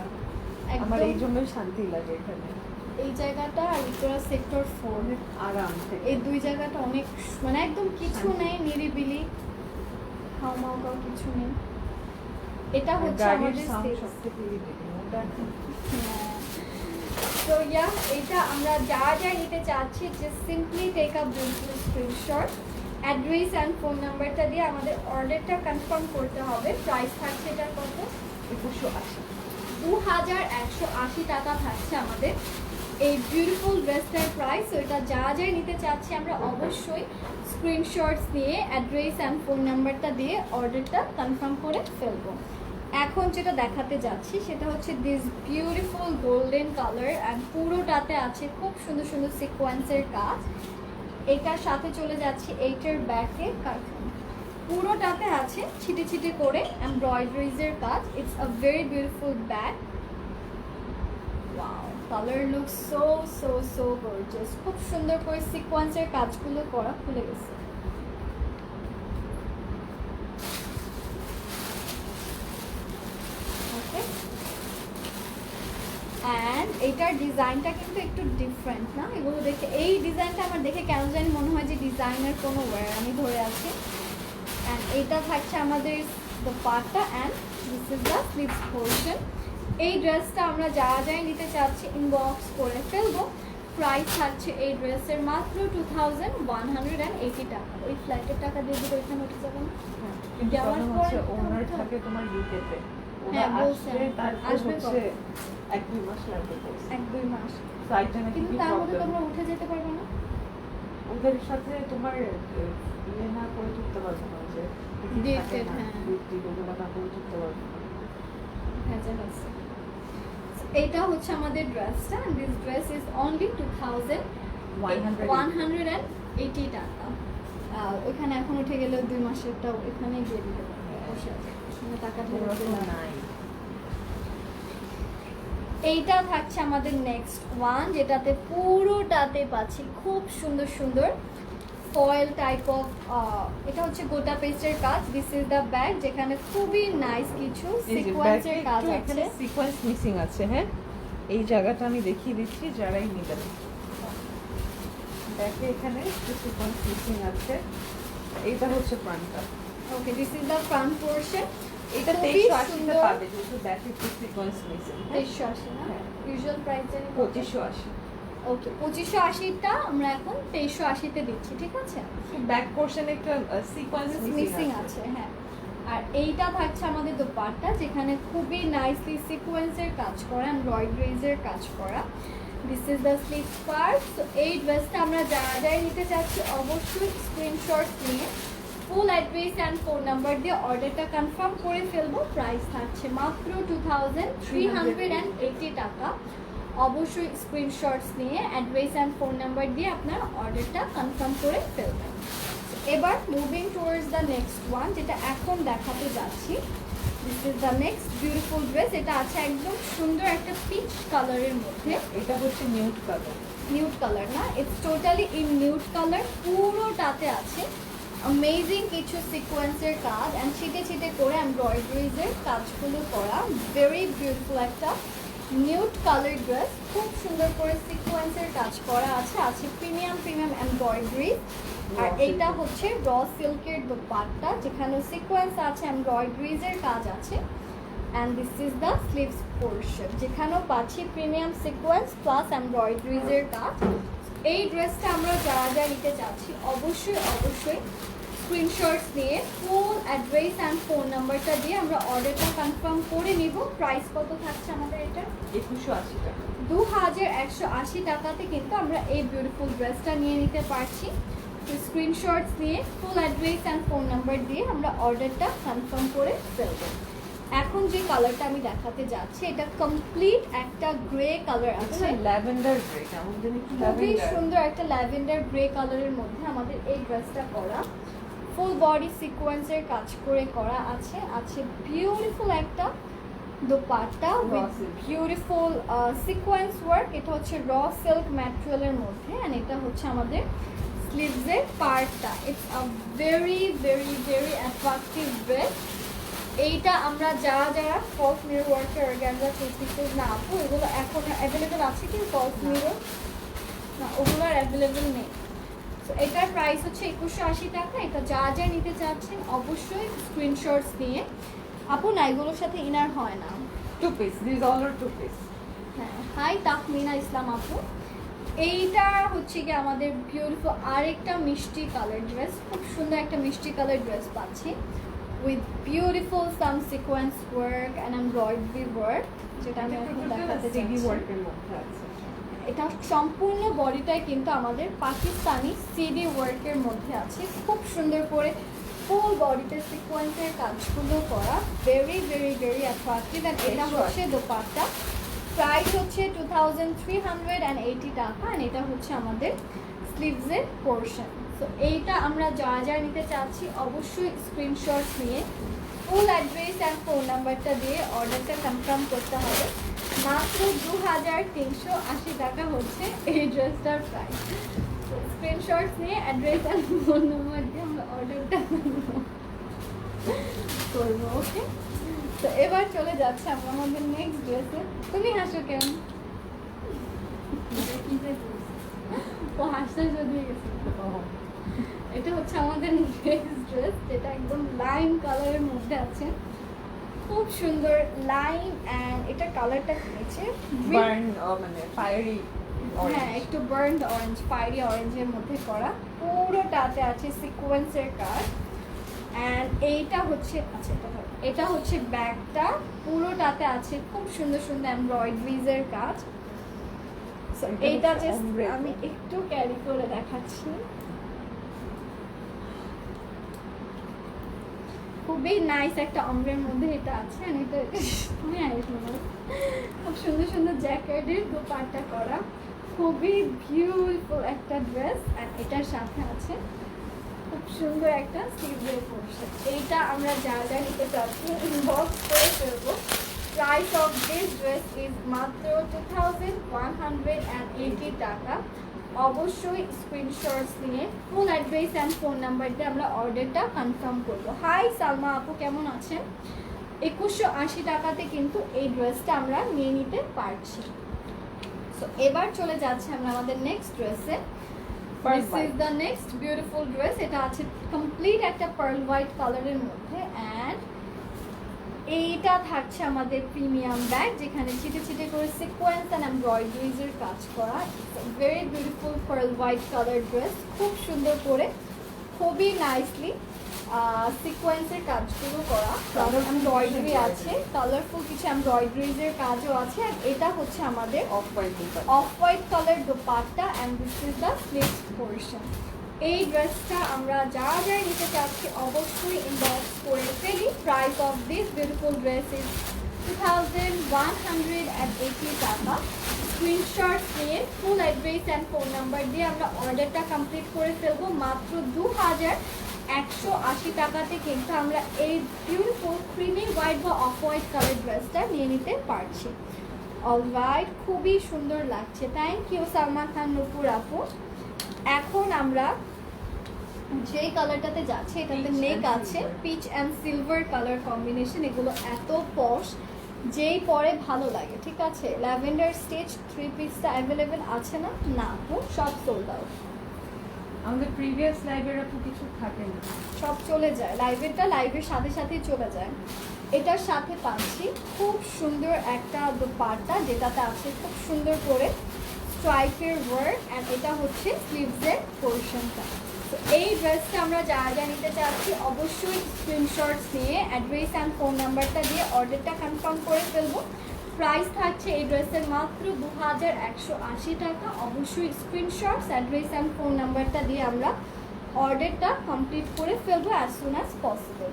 একদম। আমার এই জন্যই শান্তি লাগে এখানে, এই জায়গাটা আর উত্তরা সেক্টর 4, আরাম থেকে। এই দুই জায়গাটা অনেক মানে একদম কিছু শান্তি। নেই, নিরিবিলি, হাওমাও কিছু নেই। এটা হচ্ছে গাড়ির আমাদের সাউন্ড stage। সবথেকে irritating, ওটা তো ইয়া, এটা আমরা যা যা নিতে চাচ্ছি যে simply take up beautiful screenshot, address and phone নাম্বারটা দিয়ে আমাদের অর্ডারটা কনফার্ম করতে হবে। প্রাইস থাকছে এটার কত? 2180। 2180 টাকা থাকছে আমাদের এই বিউটিফুল ড্রেসটার প্রাইস। ওইটা যা যা নিতে চাচ্ছি আমরা অবশ্যই স্ক্রিনশটস নিয়ে অ্যাড্রেস অ্যান্ড ফোন নাম্বারটা দিয়ে অর্ডারটা কনফার্ম করে ফেলবো। এখন যেটা দেখাতে যাচ্ছি সেটা হচ্ছে this beautiful golden colour and পুরোটাতে আছে খুব সুন্দর সুন্দর সিকোয়েন্সের কাজ। এটার সাথে চলে যাচ্ছি এইটার ব্যাকে, পুরোটাতে আছে ছিটে ছিটে করে এমব্রয়ডারিজের কাজ। It's a very beautiful bag. Wow, colour look so so so gorgeous. খুব সুন্দর করে সিকোয়েন্সের কাজগুলো করা, খুলে গেছে। ওকে, অ্যান্ড এটার ডিজাইনটা কিন্তু একটু ডিফারেন্ট না? এগুলো দেখে এই ডিজাইনটা আমার দেখে কেন জানি মনে হয় যে ডিজাইনের কোনো ওয়্যার আমি ধরে আছি। অ্যান্ড এটা থাকছে আমাদের dupatta and this is the sleeves portion. এই ড্রেসটা আমরা যা যাই নিতে চাচ্ছি ইনবক্স করে ফেলবো। প্রাইস থাকছে এই ড্রেসের মাত্র 2180 টাকা। ওই ফ্ল্যাটের টাকা দিয়ে দিলে ওইখানে উঠে যাবে না? কিন্তু যাওয়ার problem পর হচ্ছে একটা ওনার উঠা- থাকে তোমার ইউকে তে, হ্যাঁ, ওরা বলছে। আসবে, তারপর আসবে হচ্ছে কবে? 1-2 মাস লাগবে বলছে। 1-2 মাস। ফ্লাইটটা নাকি কিন্তু কি তার মধ্যে প্রবলেম, তোমরা উঠে যেতে পারবে না? ওদের সাথে তোমার ইয়ে না করে তুলতে পারবে না, যে Dated, হ্যাঁ। ওগুলো না করে তুলতে পারবে না। ভেজাল আছে। এটা হচ্ছে আমাদের ড্রেসটা, দিস ড্রেস ইজ অনলি 2180 টাকা। ওইখানে এখন উঠে গেলে 2 মাসেরটা ওইখানেই দিয়ে দিতে পারবে, বসে আছে ওখানে টাকা ধরে ওরকম দিলাম। নাই। এইটা থাকছে আমাদের নেক্সট ওয়ান, যেটাতে পুরোটাতে পাচ্ছি খুব সুন্দর সুন্দর ফয়েল টাইপ অফ, এটা হচ্ছে গোটা পেস্টের কাজ। দিস ইজ দ্য ব্যাগ, যেখানে খুবই নাইস কিছু এই যে সিকোয়েন্সের ব্যাকে কাজ একটু আছে। এখানে সিকোয়েন্স মিসিং আছে, হ্যাঁ এই জায়গাটা আমি দেখিয়ে দিচ্ছি যারাই নেবেন। ব্যাকে এখানে একটু সিকোয়েন্স মিসিং আছে, এইটা হচ্ছে ফ্রন্টটা। Okay, this is the front portion. এটা খুবই 2380 তে সুন্দর। পাবে, যেহেতু ব্যাকে একটু সিকোয়েন্স মিসিং। 2380 না? হ্যাঁ। ইউজুয়াল প্রাইস জানি 2580। ওকে, 2580টা আমরা এখন 2380 তে দিচ্ছি, ঠিক আছে? ব্যাক পোরশনে একটা সিকোয়েন্স মিসিং আছে, হ্যাঁ। আর এইটা থাকছে আমাদের দোপাট্টা, যেখানে খুবই নাইসলি সিকোয়েন্সের কাজ করা, এমব্রয়ডারিজের কাজ করা। This is the sleeve part. তো এই ড্রেসটা আমরা যারা যাই নিতে চাচ্ছি অবশ্যই স্ক্রিনশট নিয়ে ফুল অ্যাড্রেস অ্যান্ড ফোন নাম্বার দিয়ে অর্ডারটা কনফার্ম করে ফেলবো। প্রাইস থাকছে মাত্র 2380 টাকা। অবশ্যই স্ক্রিনশটস নিয়ে অ্যাড্রেস অ্যান্ড ফোন নাম্বার দিয়ে আপনার অর্ডারটা কনফার্ম করে ফেলবেন। এবার moving towards the next one, যেটা এখন দেখাতে যাচ্ছি। This is the next beautiful dress. এটা আছে একদম সুন্দর একটা পিচ কালারের মধ্যে। এটা হচ্ছে নিউড কালার। নিউড কালার না, it's totally in nude colour. পুরোটাতে আছে অ্যামেজিং কিছু সিকোয়েন্সের কাজ অ্যান্ড ছিটে ছিটে করে এমব্রয়ডারিজের কাজগুলো করা। ভেরি বিউটিফুল একটা নিউড কালার ড্রেস, খুব সুন্দর করে সিকোয়েন্সের কাজ করা আছে। আছে প্রিমিয়াম এমব্রয়ডারি। আর এইটা হচ্ছে র সিল্কের দোপাট্টা, যেখানে সিকোয়েন্স আছে, এমব্রয়ডারিজের কাজ আছে। And this is the sleeves portion, যেখানেও পাচ্ছি প্রিমিয়াম সিকোয়েন্স প্লাস এমব্রয়ডারিজের কাজ। এই ড্রেসটা আমরা যারা যা নিতে চাচ্ছি অবশ্যই স্ক্রিনশটস নিয়ে ফুল অ্যাড্রেস অ্যান্ড ফোন নাম্বারটা দিয়ে আমরা অর্ডারটা কনফার্ম করে নিব। প্রাইস কত থাকছে আমাদের এটা? 2180 টাকা। 2180 টাকাতে কিন্তু আমরা এই বিউটিফুল ড্রেসটা নিয়ে নিতে পারছি। তো স্ক্রিনশটস নিয়ে ফুল অ্যাড্রেস অ্যান্ড ফোন নাম্বার দিয়ে আমরা অর্ডারটা কনফার্ম করে ফেলবো। এখন যে কালারটা আমি দেখাতে যাচ্ছি এটা কমপ্লিট একটা গ্রে কালার আছে, ল্যাভেন্ডার গ্রে, কেমন জানি একটু খুবই ল্যাভেন্ডার। সুন্দর একটা ল্যাভেন্ডার গ্রে কালারের মধ্যে আমাদের এই ড্রেসটা করা। ফুল বডি সিকোয়েন্সের কাজ করে করা আছে। আছে বিউটিফুল একটা dupatta with beautiful sequence work. এটা হচ্ছে র সিল্ক ম্যাটেরিয়ালের মধ্যে অ্যান্ড এটা হচ্ছে আমাদের স্লিভসের পার্টটা। It's a very attractive dress. এইটা আমরা যারা ফলস মিরর ওয়ার্কের অর্গানজা পিসেস না আপু, এগুলো এখন অ্যাভেলেবেল আছে কি ফলস মিরর? না, ওগুলো আর অ্যাভেলেবেল নেই। তো এটার প্রাইস হচ্ছে 2180 টাকা। এটা যা নিতে চাচ্ছেন অবশ্যই স্ক্রিনশটস নিয়ে। আপু না, এগুলোর সাথে ইনার হয় না। Two piece, this all are two piece. হ্যাঁ, হাই তাকমিনা ইসলাম আপু। এইটা হচ্ছে কি আমাদের বিউটিফুল আরেকটা মিষ্টি কালার ড্রেস, খুব সুন্দর একটা মিষ্টি কালার ড্রেস পাচ্ছি with beautiful some sequence work and embroidery work, যেটা আমি এখন দেখাতে সিডি চাচ্ছি। ওয়ার্কের মধ্যে আছে। এটা সম্পূর্ণ বডিটাই কিন্তু আমাদের পাকিস্তানি সিডি ওয়ার্কের মধ্যে আছে। খুব সুন্দর করে ফুল বডিতে সিকোয়েন্সের কাজগুলো করা, ভেরি অ্যাট্রাকটিভ। অ্যান্ড এটা হচ্ছে দোপাট্টা। প্রাইস হচ্ছে 2380 টাকা অ্যান্ড এটা হচ্ছে আমাদের স্লিভসের পোর্শন। সো এইটা আমরা যা নিতে চাচ্ছি অবশ্যই স্ক্রিনশটস নিয়ে ফুল অ্যাড্রেস অ্যান্ড ফোন নাম্বারটা দিয়ে অর্ডারটা কনফার্ম করতে হবে। মাত্র 2380 টাকা হচ্ছে এই ড্রেসটার প্রাইস। স্ক্রিনশটস নিয়ে অ্যাড্রেস অ্যান্ড ফোন নাম্বার দিয়ে আমরা অর্ডারটা করবো। ওকে, তো এবার চলে যাচ্ছে আমরা আমাদের নেক্সট ড্রেসে। তুমি হাসো কেন? ও হাসতে যদি গেছে। এটা হচ্ছে আমাদের নেক্সট ড্রেস, যেটা একদম লাইম কালারের মধ্যে আছে। খুব সুন্দর লাইম অ্যান্ড এটা কালারটা হয়েছে বার্ন, মানে ফায়ারি হ্যাঁ, একটু বার্নড অরেঞ্জ, ফায়ারি অরেঞ্জের মধ্যে করা। পুরোটাতে আছে সিকোয়েন্সের কাজ অ্যান্ড এইটা হচ্ছে আচ্ছা এটা হচ্ছে ব্যাগটা। পুরোটাতে আছে খুব সুন্দর এমব্রয়ডারিজের কাজ। So, এইটা জাস্ট আমি একটু ক্যারি করে দেখাচ্ছি। খুবই নাইস একটা অম্ব্রের মধ্যে এটা আছে। আর এটা খুব সুন্দর জ্যাকেটের দোপাট্টা করা, খুবই বিউটিফুল একটা ড্রেস। আর এটার সাথে আছে খুব সুন্দর একটা স্লিভের পোর্শন। এইটা আমরা যা নিতে চাচ্ছি ইনবক্স করে ফেলবো। Price of this dress is মাত্র 2180 টাকা। অবশ্যই স্ক্রিনশটস নিয়ে ফুল অ্যাড্রেস অ্যান্ড ফোন নাম্বার দিয়ে আমরা অর্ডারটা কনফার্ম করবো। হাই সালমা আপু, কেমন আছেন? 2180 টাকাতে কিন্তু এই ড্রেসটা আমরা নিয়ে নিতে পারছি। সো এবার চলে যাচ্ছে আমরা আমাদের নেক্সট ড্রেসে। This is the next beautiful dress. এটা আছে কমপ্লিট একটা পার্ল হোয়াইট কালারের মধ্যে অ্যান্ড এইটা থাকছে আমাদের প্রিমিয়াম ব্যাগ, যেখানে ছিটে করে সিকোয়েন্স অ্যান্ড এমব্রয়ডারিজের কাজ করা। Very beautiful pearl white colour dress, খুব সুন্দর করে খুবই নাইসলি সিকোয়েন্সের কাজগুলো করা, এমব্রয়ডারি আছে, কালারফুল কিছু এমব্রয়ডারিজের কাজও আছে। আর এটা হচ্ছে আমাদের of white colour dupatta and this is the sleeves portion. এই ড্রেসটা আমরা যা নিতে চাচ্ছি অবশ্যই ইনবক্স করে ফেলি। Price of this beautiful dress is 2180 টাকা। স্ক্রিনশট নিয়ে ফুল অ্যাড্রেস অ্যান্ড ফোন নাম্বার দিয়ে আমরা অর্ডারটা কমপ্লিট করে ফেলবো মাত্র 2180 টাকাতে। কিন্তু আমরা এই বিউটিফুল ক্রিমি হোয়াইট বা অফ হোয়াইট কালার ড্রেসটা নিয়ে নিতে পারছি। অলরাইট, খুবই সুন্দর লাগছে। থ্যাংক ইউ সালমা খান নূপুর আপু। এখন আমরা যেই কালারটাতে যাচ্ছে এটাতে নেক আছে peach and silver colour combination. এগুলো এত পশ, যেই পরে ভালো লাগে, ঠিক আছে। ল্যাভেন্ডার স্টেজ 3 পিসটা অ্যাভেলেবেল আছে না? না আপু, সব সোল্ড আউট। আমাদের প্রিভিয়াস লাইভের আপু কিছু থাকে না, সব চলে যায়। লাইভের সাথে সাথেই চলে যায়। এটার সাথে পাচ্ছি খুব সুন্দর একটা দুপাট্টা, যেটাতে আছে খুব সুন্দর করে স্ট্রাইপের ওয়ার্ক, অ্যান্ড এটা হচ্ছে স্লিভসের পোর্শনটা। তো এই ড্রেসটা আমরা যা যা নিতে চাচ্ছি অবশ্যই স্ক্রিনশটস নিয়ে অ্যাড্রেস অ্যান্ড ফোন নাম্বারটা দিয়ে অর্ডারটা কনফার্ম করে ফেলবো। প্রাইস থাকছে এই ড্রেসের মাত্র 2180 টাকা। অবশ্যই স্ক্রিনশটস, অ্যাড্রেস অ্যান্ড ফোন নাম্বারটা দিয়ে আমরা অর্ডারটা কমপ্লিট করে ফেলবো অ্যাজ সুন অ্যাজ পসিবল।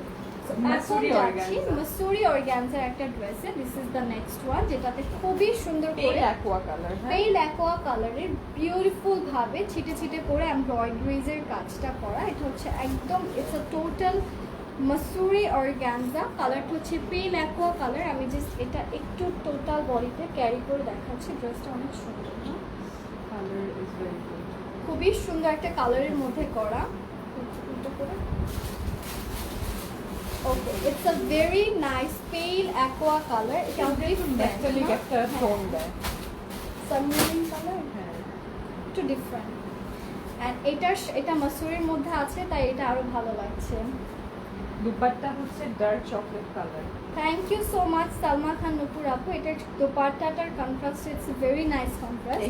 মাসুরি যাচ্ছি organza। মাসুরি অর্গানজার একটা ড্রেসে। This is the next one, যেটাতে খুবই সুন্দর পেল করে অ্যাকোয়া কালার। হ্যাঁ, পেল অ্যাকোয়া কালারের বিউটিফুল ভাবে ছিটে ছিটে করে এমব্রয়ডারিজের কাজটা করা। এটা হচ্ছে একদম ইটস আ টোটাল মাসুরি অর্গানজা। কালারটা হচ্ছে পেল অ্যাকোয়া কালার। আমি জাস্ট এটা একটু টোটাল বডিতে ক্যারি করে দেখাচ্ছি। ড্রেসটা অনেক সুন্দর, না? Colour is very good. খুবই সুন্দর একটা কালারের মধ্যে করা। উল্টো করে। ওকে, ইটস আ ভেরি নাইস পেল অ্যাকোয়া কালার। এটা ভেরি মেটালিক একটা টোন দেয়। সানমিন কালার, হ্যাঁ, একটু ডিফারেন্ট। অ্যান্ড এটা মাসুরির মধ্যে আছে, তাই এটা আরো ভালো লাগছে। দুপাট্টা হচ্ছে dark chocolate colour. Thank you so much Salma Khan Nupur আপু। এটার দোপাট্টাটার contrast, it's very nice contrast.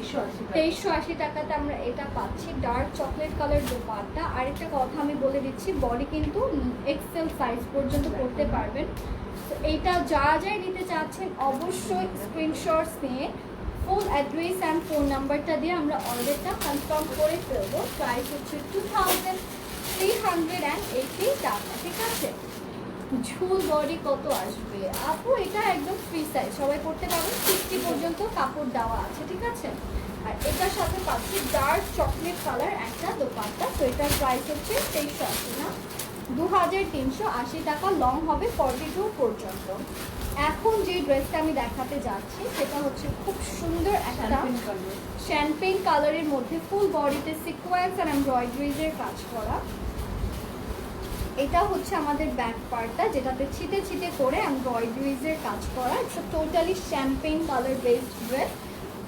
2380 টাকাতে আমরা এটা পাচ্ছি, ডার্ক চকলেট কালার দোপাট্টা। আরেকটা কথা আমি বলে দিচ্ছি, বডি কিন্তু এক্সেল সাইজ পর্যন্ত পড়তে পারবেন। তো এইটা যা যাই নিতে চাচ্ছেন অবশ্যই স্ক্রিনশটস নিয়ে ফুল অ্যাড্রেস অ্যান্ড ফোন নাম্বারটা দিয়ে আমরা অর্ডারটা কনফার্ম করে ফেলবো। প্রাইস হচ্ছে 2380 টাকা, ঠিক আছে। ঝুল বডি কত আসবে আপু? এটা একদম ফ্রি সাইজ, সবাই পড়তে পারবেন। 60 পর্যন্ত কাপড় দেওয়া আছে, ঠিক আছে। আর এটার সাথে পাচ্ছি ডার্ক চকলেট কালার একটা দোপাট্টা। তো এটার প্রাইস হচ্ছে 2380 না, 2380 টাকা। লং হবে 42 পর্যন্ত। এখন যে ড্রেসটা আমি দেখাতে যাচ্ছি সেটা হচ্ছে খুব সুন্দর একটা শ্যাম্পেন কালারের মধ্যে ফুল বডিতে সিকোয়েন্স আর এমব্রয়ডারিজের কাজ করা। এটা হচ্ছে আমাদের ব্যাক পার্টটা, যেটাতে ছিটে ছিটে করে এমব্রয়ডারিজের কাজ করা। It's totally champagne colour based dress.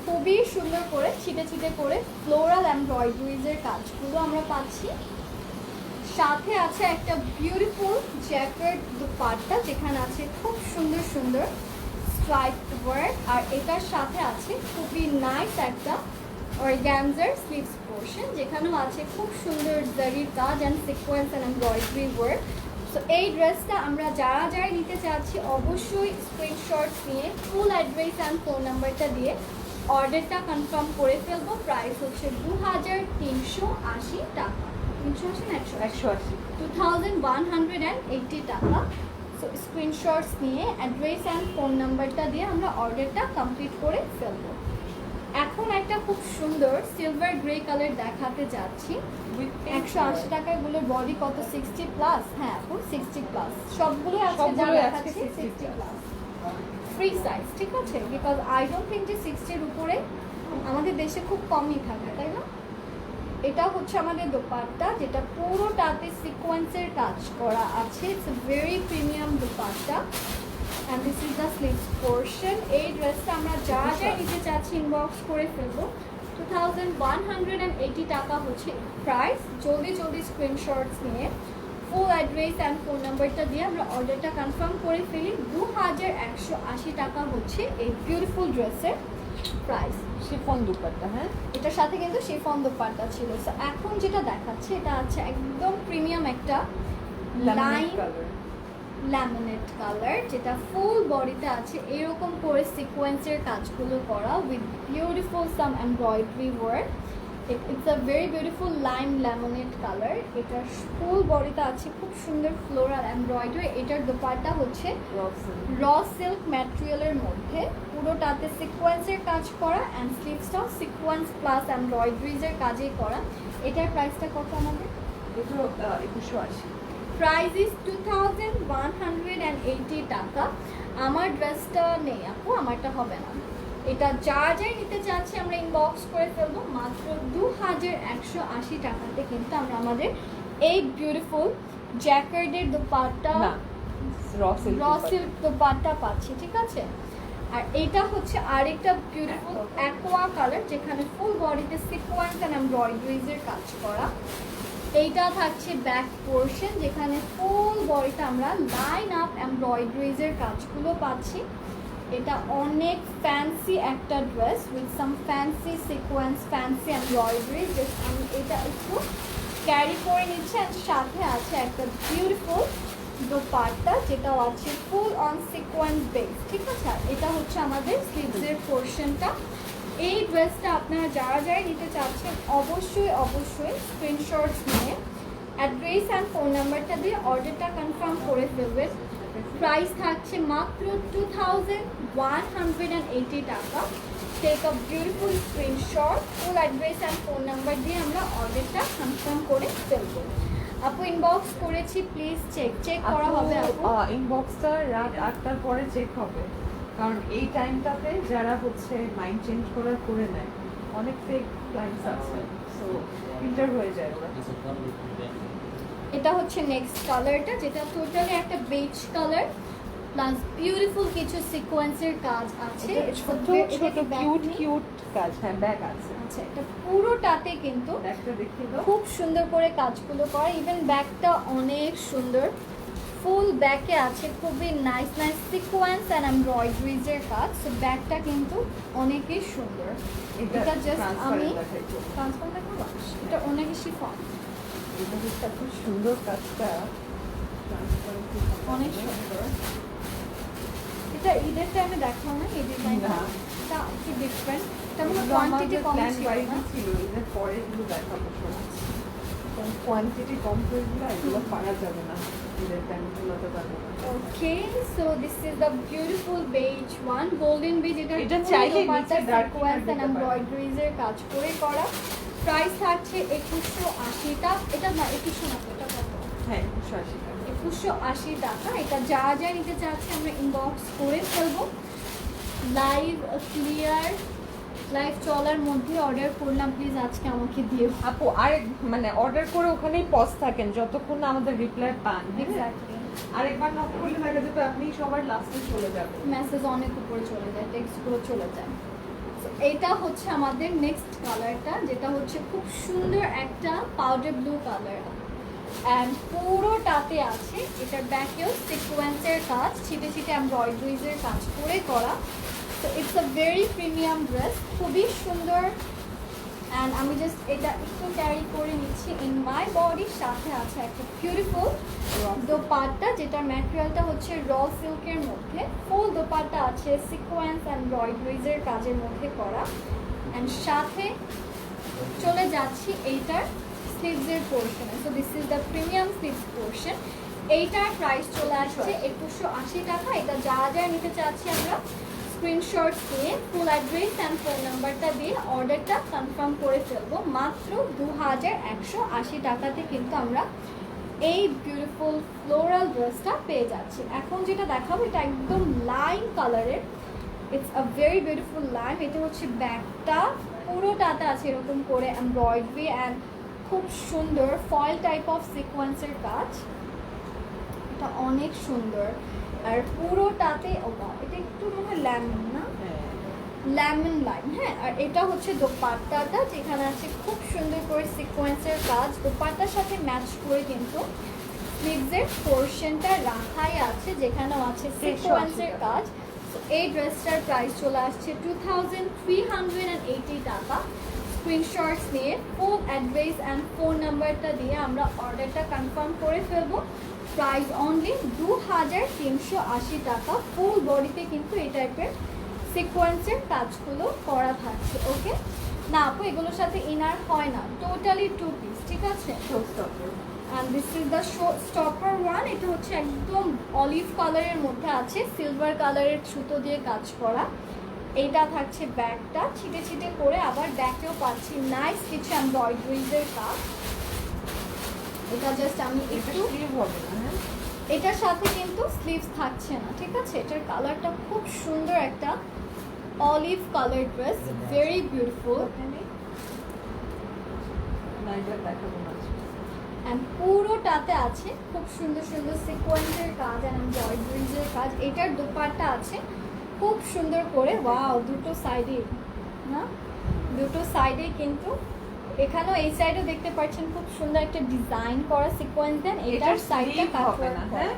খুবই সুন্দর করে ছিটে ছিটে করে ফ্লোরাল এমব্রয়ডারিজের কাজগুলো আমরা পাচ্ছি। সাথে আছে একটা বিউটিফুল জ্যাকেট দুপাট্টা, যেখানে আছে খুব সুন্দর সুন্দর স্ট্রাইপ ওয়ার্ক। আর এটার সাথে আছে খুবই নাইস একটা অর্গানজার স্লিভস পোর্শন, যেখানেও আছে খুব সুন্দর জারির কাজ and sequence and embroidery work. So এই ড্রেসটা আমরা যারা যারা নিতে চাচ্ছি অবশ্যই স্ক্রিনশটস নিয়ে ফুল অ্যাড্রেস অ্যান্ড ফোন নাম্বারটা দিয়ে অর্ডারটা কনফার্ম করে ফেলবো। প্রাইস হচ্ছে 2380 টাকা। 180। 2180 টাকা। সো স্ক্রিনশটস নিয়ে অ্যাড্রেস অ্যান্ড ফোন নাম্বারটা দিয়ে আমরা অর্ডারটা কমপ্লিট করে ফেলবো। এখন একটা খুব সুন্দর সিলভার গ্রে কালার দেখাতে যাচ্ছি। 180 টাকায় গুলোর বডি কত? 60 প্লাস। হ্যাঁ আপু, 60 প্লাস সবগুলো আছে, যা দেখাচ্ছি 60 প্লাস ফ্রি সাইজ, ঠিক আছে। বিকজ আই ডোন্ট থিঙ্ক যে 60-এর উপরে আমাদের দেশে খুব কমই থাকে, তাই না? এটা হচ্ছে আমাদের দোপাট্টা, যেটা পুরোটাতে সিকোয়েন্সের কাজ করা আছে। It's a very premium dupatta and this is the sleeves portion. এই ড্রেসটা আমরা যা যা নিতে চাচ্ছি ইনবক্স করে ফেলবো। 2180 টাকা হচ্ছে প্রাইস। জলদি জলদি স্ক্রিনশটস নিয়ে ফুল অ্যাড্রেস অ্যান্ড ফোন নাম্বারটা দিয়ে আমরা অর্ডারটা কনফার্ম করে ফেলি। 2180 টাকা হচ্ছে এই বিউটিফুল ড্রেসের প্রাইস। শিফন দুপাট্টা। হ্যাঁ, এটার সাথে কিন্তু শিফন দোপাট্টা ছিল। সো এখন যেটা দেখাচ্ছে এটা আছে একদম প্রিমিয়াম একটা লাইন ল্যামিনেট কালার, যেটা ফুল বডিতে আছে এরকম করে সিকোয়েন্সের কাজগুলো করা with beautiful some embroidery work. It's a very beautiful lime lemonade colour. এটার ফুল বডিতে আছে খুব সুন্দর ফ্লোরাল এমব্রয়ডারি। এটার দোপাট্টা হচ্ছে র সিল্ক ম্যাটেরিয়ালের মধ্যে, পুরোটাতে সিকোয়েন্সের কাজ করা অ্যান্ড স্লিভসটাও সিকোয়েন্স প্লাস এমব্রয়ডারিজের কাজেই করা। এটার প্রাইসটা কত আমাদের? এগুলো 2180। প্রাইস ইজ 2180 টাকা। আমার ড্রেসটা নেই আপু, আমারটা হবে না। এটা যা যাই নিতে চাচ্ছি আমরা ইনবক্স করে ফেলবো, মাত্র 2180 টাকাতে কিন্তু আমরা আমাদের এই বিউটিফুল জ্যাকেটের দোপাট্টা র সিল্ক দোপাট্টা পাচ্ছি, ঠিক আছে। আর এটা হচ্ছে আরেকটা বিউটিফুল অ্যাকোয়া কালার, যেখানে ফুল বডিতে সিকোয়েন্স এন্ড এমব্রয়ডারিজের কাজ করা। এইটা থাকছে ব্যাক পোর্শন, যেখানে ফুল বডিতে আমরা লাইন আপ এমব্রয়ডারিজের কাজগুলো পাচ্ছি। এটা অনেক ফ্যান্সি একটা dress with some fancy sequence, fancy embroidery. Just আমি এটা একটু ক্যারি করে নিচ্ছি। আর সাথে আছে একটা বিউটিফুল দোপাট্টা, যেটাও আছে ফুল অন সিকোয়েন্স বেস, ঠিক আছে। আর এটা হচ্ছে আমাদের স্লিভসের পোর্শনটা। এই ড্রেসটা আপনারা যারা যারা নিতে চাচ্ছেন অবশ্যই অবশ্যই স্ক্রিনশটস নিয়ে অ্যাড্রেস অ্যান্ড ফোন নাম্বারটা দিয়ে অর্ডারটা কনফার্ম করে ফেলবেন। প্রাইস থাকছে মাত্র 2180 টাকা। Take a beautiful screenshot, full address and phone number দিয়ে আমরা অর্ডারটা কনফার্ম করে ফেলবো। আপু ইনবক্স করেছি, প্লিজ চেক করা হবে আপু। ইনবক্সটা রাত 8টার পরে চেক হবে, কারণ এই টাইমটাতে যারা হচ্ছে মাইন্ড চেঞ্জ করে নেয়, অনেক ফেক ক্লায়েন্টস আছে, সো ফিল্টার হয়ে যায় ওরা। এটা হচ্ছে নেক্সট কালারটা, যেটা টোটালি একটা বেজ কালার প্লাস বিউটিফুল কিছু সিকোয়েন্সের কাজ আছে। ছোট ছোট কিউট কিউট কাজ, হ্যাঁ ব্যাগ আছে। আচ্ছা, এটা পুরোটাতে কিন্তু ব্যাগটা দেখিয়ে দাও। খুব সুন্দর করে কাজগুলো করা, ইভেন ব্যাগটা অনেক সুন্দর। ফুল ব্যাকে আছে খুবই নাইস নাইস সিকোয়েন্স অ্যান্ড এমব্রয়ডারিজের কাজ। সো ব্যাগটা কিন্তু অনেকই সুন্দর। এটা জাস্ট আমি ট্রান্সফার দেখাবো, এটা অনেক শিফন, এটা হচ্ছে এত সুন্দর কাজটা, অনেক সুন্দর। এটা ঈদের টাইমে দেখাও না এই ডিজাইনটা, না। এটা একটু ডিফারেন্ট। এটা মনে কোয়ান্টিটি কম ছিল না? ছিল, এদের পরে এগুলো দেখাবো শোনা, কোয়ান্টিটি কম করে দিলে এগুলো পারা যাবে না, এদের টাইমগুলোতে পারবো না। Okay, so this is the beautiful beige one golden beige. এটা চাইলে নিচে dark সিকোয়েন্স দিতে এন্ড পারেন। এমব্রয়ডারিজের কাজ করে করা। প্রাইস থাকছে 2180 টাকা। এটা না 2100 না, এটা কত? হ্যাঁ 180 টাকা। 2180 টাকা। এটা যা যা নিতে চাচ্ছি আমরা ইনবক্স করে ফেলবো। লাইভ ক্লিয়ার লাইভ চলার মধ্যে অর্ডার করলাম, প্লিজ আজকে আমাকে দিও আপু। আরেক মানে অর্ডার করে ওখানেই পজ থাকেন যতক্ষণ না আমাদের রিপ্লাই পান। এক্স্যাক্টলি, আরেকবার নক করলে দেখা যাবে আপনি সবার লাস্টে চলে যাবেন, মেসেজ অনেক উপরে চলে যায়, টেক্সটগুলো চলে যায়। So, এইটা হচ্ছে আমাদের নেক্সট কালারটা, যেটা হচ্ছে খুব সুন্দর একটা পাউডার ব্লু কালার অ্যান্ড পুরোটাতে আছে এটার ব্যাকেও সিকোয়েন্সের কাজ, ছিটে ছিটে এমব্রয়ডারিজের কাজ করে করা। তো it's a very premium dress, খুবই সুন্দর। অ্যান্ড আমি জাস্ট এটা একটু ক্যারি করে নিচ্ছি ইন মাই বডির। সাথে আছে একটা বিউটিফুল দোপাট্টা, যেটার ম্যাটেরিয়ালটা হচ্ছে র সিল্কের মধ্যে। ফুল দোপাট্টা আছে সিকোয়েন্স এমব্রয়ডারিজের কাজের মধ্যে করা। অ্যান্ড সাথে চলে যাচ্ছি এইটার স্লিভসের পোর্শনে। So this is the premium sleeves portion. এইটার প্রাইস চলে আসছে 2180 টাকা। এটা যা যা নিতে চাচ্ছি আমরা স্ক্রিনশট দিয়ে ফুল অ্যাড্রেস অ্যান্ড ফোন নাম্বারটা দিয়ে অর্ডারটা কনফার্ম করে ফেলবো। মাত্র 2180 টাকাতে কিন্তু আমরা এই বিউটিফুল ফ্লোরাল ড্রেসটা পেয়ে যাচ্ছি। এখন যেটা দেখাবো এটা একদম লাইম কালারের, it's a very beautiful lime. এটা হচ্ছে ব্যাকটা, পুরোটাতে আছে এরকম করে এমব্রয়ডারি অ্যান্ড খুব সুন্দর ফয়েল টাইপ অফ সিকোয়েন্সের কাজ। এটা অনেক সুন্দর। আর পুরোটাতে এটা একটু মনে হয় লেমন না, লেমন লাইন, হ্যাঁ। আর এটা হচ্ছে দোপাট্টাটা, যেখানে আছে খুব সুন্দর করে সিকোয়েন্সের কাজ। দোপাট্টার সাথে ম্যাচ করে কিন্তু স্লিভসের পোর্শনটা রাখাই আছে, যেখানেও আছে সিকোয়েন্সের কাজ। এই ড্রেসটার প্রাইস চলে আসছে 2380 টাকা। স্ক্রিনশটস নিয়ে ফুল অ্যাড্রেস অ্যান্ড ফোন নাম্বারটা দিয়ে আমরা অর্ডারটা কনফার্ম করে ফেলবো। প্রাইস অনলি 2380 টাকা। ফুল বডিতে কিন্তু এই টাইপের সিকোয়েন্সের কাজগুলো করা থাকছে। ওকে, না আপু এগুলোর সাথে ইনার হয় না, টোটালি 2 পিস, ঠিক আছে। And this is the show stopper one. এটা হচ্ছে একদম অলিভ কালারের মধ্যে আছে, সিলভার কালারের সুতো দিয়ে কাজ করা। এইটা থাকছে ব্যাগটা, ছিটে ছিটে করে, আবার ব্যাগেও পাচ্ছি নাইস কিছু এমব্রয়ডারিজের কাজ। এটা জাস্ট আমি একটু, হবে না, হ্যাঁ এটার সাথে কিন্তু স্লিভস থাকছে না, ঠিক আছে। এটার কালারটা খুব সুন্দর, একটা olive colour dress, very beautiful. And পুরোটাতে আছে খুব সুন্দর সুন্দর সিকোয়েন্সের কাজ অ্যান্ড এমব্রয়ডারিজের কাজ। এটার দোপাট্টা আছে খুব সুন্দর করে, ওয়াও, দুটো সাইডে না, দুটো সাইডে কিন্তু, এখানেও এই সাইডেও দেখতে পাচ্ছেন খুব সুন্দর একটা ডিজাইন করা সিকোয়েন্স দেন। এটার সাইডটা কাট হবে না, হ্যাঁ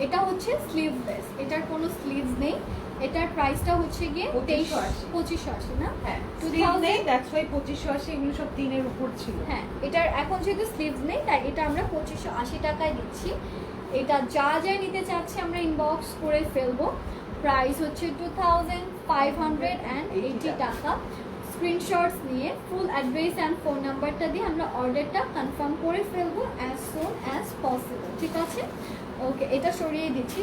এটা হচ্ছে স্লিভলেস, এটার কোনো স্লিভস নেই। এটার প্রাইসটা হচ্ছে গিয়ে 2580 না, হ্যাঁ 2000 নেই, দ্যাটস ওয়াই 2580 এগুলো সব 3 এর উপর ছিল। হ্যাঁ, এটার এখন যেহেতু স্লিভস নেই তাই এটা আমরা 2580 টাকায় দিচ্ছি। এটা যা যা নিতে চাচ্ছি আমরা ইনবক্স করে ফেলবো। প্রাইস হচ্ছে 2580 টাকা। স্ক্রিনশটস নিয়ে ফুল অ্যাড্রেস অ্যান্ড ফোন নাম্বারটা দিয়ে আমরা অর্ডারটা কনফার্ম করে ফেলবো অ্যাজ সুন অ্যাজ পসিবল, ঠিক আছে। ওকে, এটা সরিয়ে দিচ্ছি।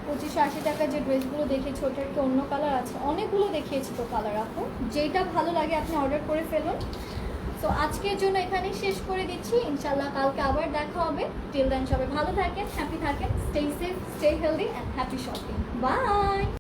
2580 টাকা যে ড্রেসগুলো দেখেছি ওটার কি অন্য কালার আছে? অনেকগুলো দেখিয়েছি তো কালার, আপু যেটা ভালো লাগে আপনি অর্ডার করে ফেলুন। তো আজকের জন্য এখানেই শেষ করে দিচ্ছি, ইনশাল্লাহ কালকে আবার দেখা হবে। টিল দেন সবাই ভালো থাকেন, হ্যাপি থাকেন, stay safe, stay healthy and happy shopping, by.